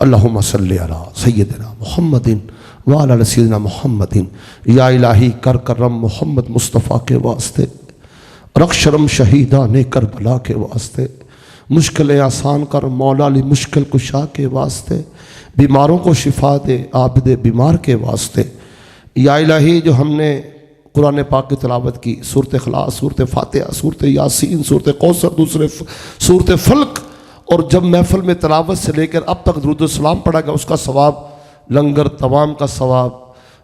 अल्लाहुम्मा सल्ली अला सय्यदिना मुहम्मदिन व अला सय्यदिना मुहम्मदिन। या इलाही कर करम मोहम्मद मुस्तफ़ा के वास्ते, रक्षरम शहीदा ने करबला के वास्ते, मुश्किलें आसान कर मौला अली मुश्किल कुशा के वास्ते, बीमारों को शिफा दे आबिदे बीमार के वास्ते। या इलाही जो हमने कुरान पाक की तिलावत की, सूरत खलास, सूरत फातिहा, सूरत यासीन, सूरत कौसर, दूसरे सूरत फल्क, और जब महफिल में तिलावत से लेकर अब तक दुरूद सलाम पढ़ा गया उसका सवाब, लंगर तमाम का सवाब,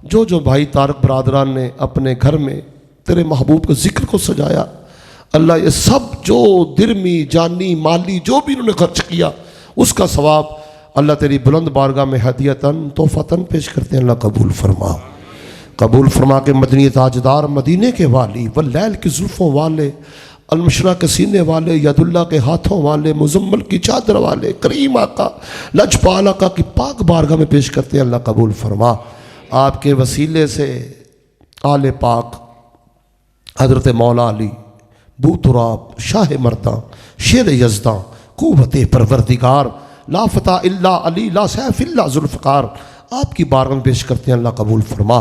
जो भाई तारक बरादरान ने अपने घर में तेरे महबूब के ज़िक्र को सजाया, अल्लाह ये सब जो दिरमी जानी माली जो भी इन्होंने खर्च किया उसका सवाब अल्लाह तेरी बुलंद बारगाह में हदियतन तोहफतन पेश करते हैं। अल्लाह कबूल फरमा, कबूल फरमा के मदनी ताजदार मदीने के वाली, वल्लैल की जुल्फ़ों वाले, अलमशरा के सीने वाले, यदुल्ला के हाथों वाले, मुजम्मल की चादर वाले, करीम आका लजपाल आका की पाक बारगाह में पेश करते हैं। अल्लाह कबूल फरमा। आपके वसीले से आले पाक हज़रत मौला अली बूतुराब शाह मर्दा शेर यज़दा कुव्वत परवरदिगार लाफता इल्ला अली ला सैफ इल्ला जुल्फ़कार आपकी बारगाह में पेश करते हैं। अल्लाह कबूल फरमा।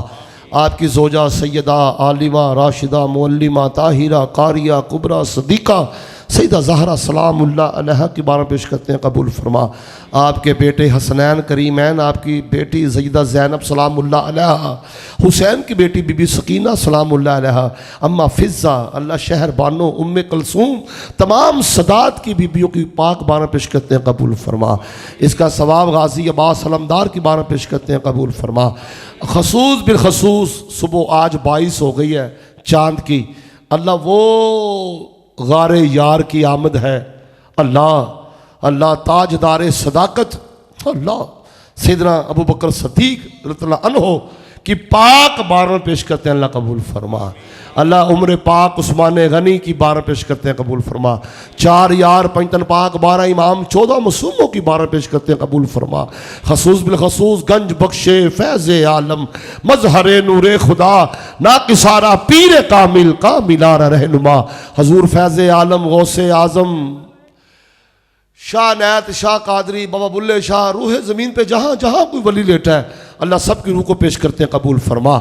आपकी ज़ोजा सैयदा आलिमा राशिदा मुअल्लिमा ताहिरा कारिया कुबरा सदीक़ा सैयदा ज़हरा सलामुल्लाह अलैहा की बारगाह में पेश करते हैं। कबूल फरमा। आपके बेटे हसनैन करीमैन, आपकी बेटी सैयदा ज़ैनब सलामुल्लाह अलैहा, हुसैन की बेटी बीबी सकीना सलामुल्लाह अलैहा, अम्मा फ़िज़्ज़ा, अल्लाह शहर बानो, उम्मे कलसूम, तमाम सदात की बीबियों की पाक बारगाह पेश करते हैं। कबूल फरमा। इसका सवाब गाजी अब्बास सलमदार की बारगाह पेश करते हैं। कबूल फरमा। खसूस बिलखसूस सुबह आज 22 हो गई है चाँद की। अल्लाह वो गारे यार की आमद है। अल्लाह अल्लाह ताजदार सदाकत, अल्लाह सैयदना अबू बकर सदीक रज़ियल्लाहु अन्हु की पाक बारह पेश करते हैं, अल्लाह कबूल फरमा। अल्लाह उम्र पाक उस्मान गनी की बारह पेश करते हैं, कबूल फरमा। 4 यार पंचतन पाक 12 इमाम 14 मसूमों की बारह पेश करते हैं, कबूल फरमा। खसूस बिल खसूस गंज बख्शे फैज़ आलम मजहर नूर खुदा ना किसारा पीर कामिल का मिलारा रहनुमा हजूर फैज़ आलम गौसे आजम शाह नैत शाह कादरी बाबा बुल्ले शाह रूह ज़मीन पे जहाँ जहाँ कोई वली लेटा है, अल्लाह सब की रूह को पेश करते हैं, कबूल फरमा।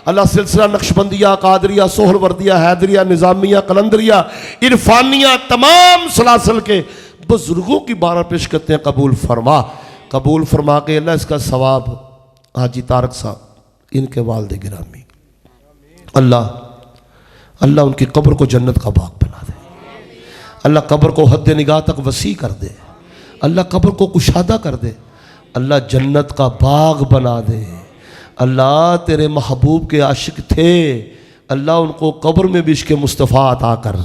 अल्लाह सिलसिला नक्शबंदिया कादरिया सोहरवर्दिया हैदरिया निज़ामिया कलंदरिया इरफानिया तमाम सलासल के बुजुर्गों की बारह पेश करते हैं, कबूल फरमा। कबूल फरमा के अल्लाह इसका सवाब हाजी तारक साहब इनके वालिद गिरामी, अल्लाह अल्लाह उनकी कब्र को जन्नत का बाग बना दे। अल्लाह कब्र को हद निगाह तक वसी कर दे। अल्लाह कब्र को कुशादा कर दे। अल्लाह जन्नत का बाग बना दे। अल्लाह तेरे महबूब के आशिक थे, अल्लाह उनको कब्र में भी इश्क़ मुस्तफ़ा अता कर।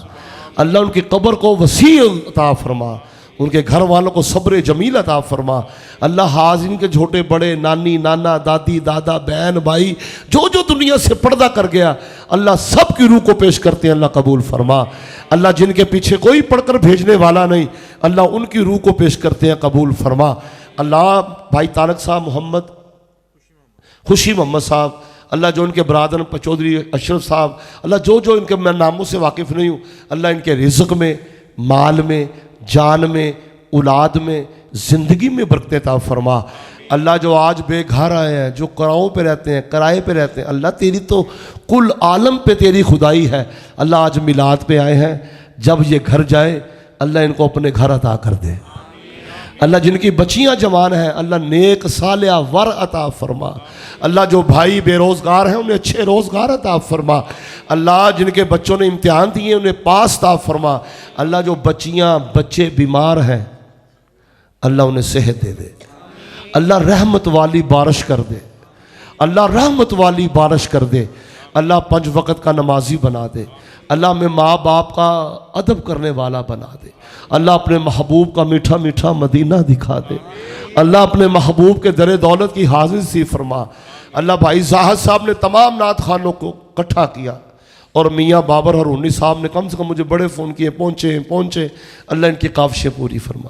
अल्लाह उनकी कब्र को वसी अता फरमा, उनके घर वालों को सब्र जमील अता फरमा। अल्लाह हाज़िन के छोटे बड़े नानी नाना दादी दादा बहन भाई जो जो दुनिया से पर्दा कर गया, अल्लाह सब की रूह को पेश करते हैं, अल्लाह कबूल फरमा। अल्लाह जिनके पीछे कोई पढ़कर भेजने वाला नहीं, अल्लाह उनकी रूह को पेश करते हैं, कबूल फरमा। अल्लाह भाई तारक साहब मोहम्मद खुशी मोहम्मद साहब, अल्लाह जो इनके बरादर चौधरी अशरफ साहब, अल्लाह जो जो इनके मैं नामों से वाकिफ़ नहीं हूँ, अल्लाह इनके रिज़्क़ में माल में जान में औलाद में ज़िंदगी में बरकत अता फरमा। अल्लाह जो आज बेघर आए हैं, जो किरायों पे रहते हैं किराए पे रहते हैं, अल्लाह तेरी तो कुल आलम पे तेरी खुदाई है। अल्लाह आज मिलाद पे आए हैं, जब ये घर जाए अल्लाह इनको अपने घर अता कर दे। अल्लाह जिनकी बच्चियां जवान हैं, अल्लाह नेक सालिया वर अता फरमा। अल्लाह जो भाई बेरोज़गार हैं उन्हें अच्छे रोज़गार अता फरमा। अल्लाह जिनके बच्चों ने इम्तिहान दिए उन्हें पास अता फरमा। अल्लाह जो बच्चियां बच्चे बीमार हैं, अल्लाह उन्हें सेहत दे दे। अल्लाह रहमत वाली बारिश कर दे। अल्लाह रहमत वाली बारिश कर दे। अल्लाह 5 वक़्त का नमाजी बना दे। अल्लाह में माँ बाप का अदब करने वाला बना दे। अल्लाह अपने महबूब का मीठा मीठा मदीना दिखा दे। अल्लाह अपने महबूब के दर दौलत की हाजिर सी फरमा। अल्लाह भाई जाहिद साहब ने तमाम नात खानों को इकट्ठा किया और मियाँ बाबर हरूनी साहब ने कम से कम मुझे बड़े फ़ोन किए, पहुँचे। अल्लाह इनकी काविशें पूरी फरमा।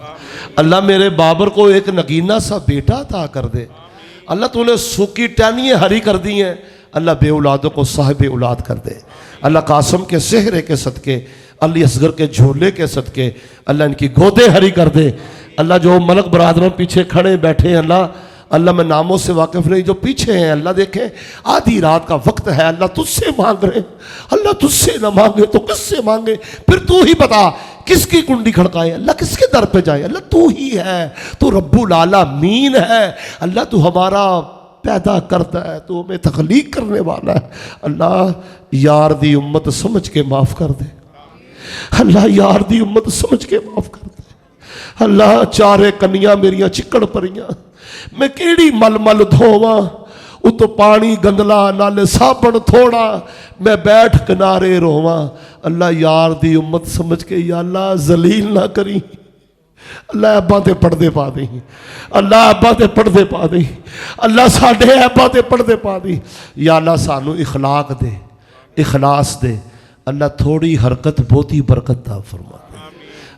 अल्लाह मेरे बाबर को एक नगीना सा बेटा अता कर दे। अल्लाह तूने सूखी टहनियाँ हरी कर दी हैं, अल्लाह बे औलादों को साहिब औलाद कर दे। अल्लाह कासम के सेहरे के सदके, अली असगर के झोले के सदके, अल्लाह इनकी गोदे हरी कर दे। अल्लाह जो मलक बरादरों पीछे खड़े बैठे हैं, अल्लाह मैं नामों से वाकिफ़ नहीं, जो पीछे हैं अल्लाह देखें आधी रात का वक्त है, अल्लाह तुझसे मांग रहे। अल्लाह तुझसे ना मांगे तो किससे मांगे? फिर तू ही बता किसकी कुंडी खड़काए, अल्लाह किसके दर पे जाए? अल्लाह तू ही है, तू रब्बुल आलमीन है। अल्लाह तू हमारा पैदा करता है, तू हमें तख्लीक करने वाला है। अल्लाह यार दी उम्मत समझ के माफ़ कर दे। अल्लाह यार दी उम्मत समझ के माफ़ कर दे। अल्लाह चारे कन्नियां मेरियां चिक्कड़ परियां, मैं केड़ी मल मल धोवां, उतो पानी गंदला नाले साबण थोड़ा, मैं बैठ किनारे रोवां। अल्लाह यार दी उम्मत समझ के या अल्लाह जलील ना करी। अल्लाह अब्बा ते पढ़दे पा दी, अल्लाह अब्बा ते पढ़दे पा दी, अल्लाह साडे अब्बा ते पढ़दे पा दी। या अल्लाह सानू इखलाक दे, इखलास दे। अल्लाह थोड़ी हरकत बहुती बरकत दा फरमा दे।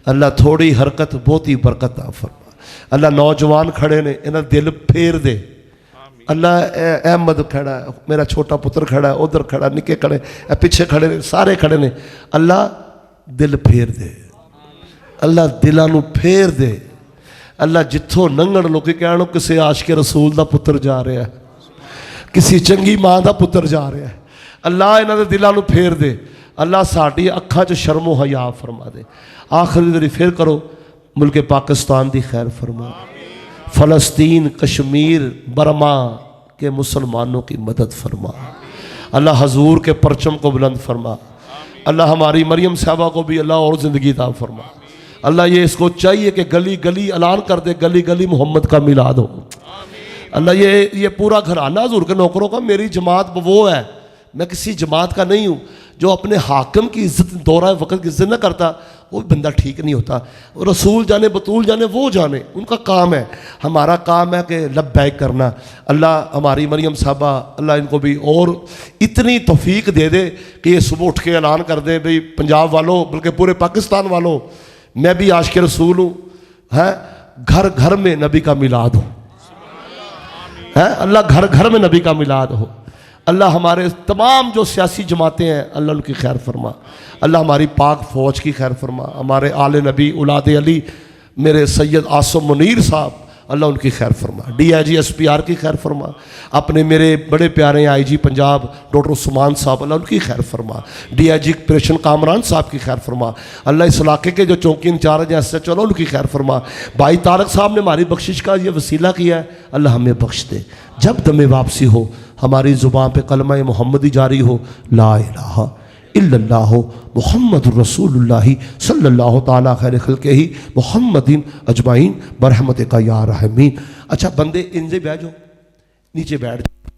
अल्लाह थोड़ी हरकत बहुती बरकत दा फरमा। अल्लाह नौजवान खड़े ने, इन्हां दिल फेर दे। अल्लाह अहमद खड़ा है, मेरा छोटा पुत्र खड़ा है, उधर खड़ा, निके खड़े, पीछे खड़े ने, सारे खड़े ने। अल्लाह दिल फेर दे। अल्लाह दिलों नूं फेर दे। अल्लाह जिथों लंघण लोग कहण किसी आशिक रसूल का पुत्र जा रहा है, किसी चंगी मां का पुत्र जा रहा है। अल्लाह इन्हां दे दिलों नूं फेर दे। अल्लाह साडी अखां च शर्मो हया फरमा दे। आखिरी दरी फिर करो, मुल्क पाकिस्तान की खैर फरमा, फ़लस्तीन कश्मीर बर्मा के मुसलमानों की मदद फरमा। अल्लाह हजूर के परचम को बुलंद फरमा। अल्लाह हमारी मरियम साहबा को भी अल्लाह और ज़िंदगी दा फरमा। अल्लाह ये इसको चाहिए कि गली गली ऐलान कर दे, गली गली मोहम्मद का मिलाद हो। अल्लाह ये पूरा घराना हजूर के नौकरों का, मेरी जमात वो है, मैं किसी जमात का नहीं हूँ जो अपने हाकिम की इज्जत दौरा वक्त की इज्जत न करता वो भी बंदा ठीक नहीं होता। रसूल जाने बतूल जाने वो जाने, उनका काम है। हमारा काम है कि लब्बैक करना। अल्लाह हमारी मरियम साहबा, अल्लाह इनको भी और इतनी तौफीक दे दे कि ये सुबह उठ के ऐलान कर दे, भाई पंजाब वालों बल्कि पूरे पाकिस्तान वालों, मैं भी आशिक़ रसूल हूँ, है घर घर में नबी का मिलाद हो, है अल्लाह घर घर में नबी का मिलाद हो। अल्लाह हमारे तमाम जो सियासी जमातें हैं अल्लाह उनकी खैर फरमा। अल्लाह हमारी पाक फ़ौज की खैर फरमा। हमारे आले नबी औलाद अली मेरे सैयद आसम मुनीर साहब, अल्लाह उनकी खैर फरमा। DIG SPR की खैर फरमा। अपने मेरे बड़े प्यारे IG पंजाब डॉक्टर उस्मान साहब, अल्लाह उनकी खैर फरमा। DIG ऑपरेशन कामरान साहब की खैर फरमा। अल्लाह इस इलाके के जो चौकी इंचार्ज हैं SHO उनकी खैर फरमा। भाई तारक साहब ने हमारी बख्शिश का ये वसीला किया है, अल्लाह हमें बख्श दे। जब दमे वापसी हो हमारी ज़ुबान पे कलमा मोहम्मदी जारी हो, ला इलाहा इल्लल्लाह मुहम्मदुर रसूलुल्लाह सल्लल्लाहु ताला खैर खल्के ही मुहम्मदिन अजमाइन बरहमतिका या रहमीन। अच्छा बंदे इनसे बैठ जाओ, नीचे बैठ जाओ।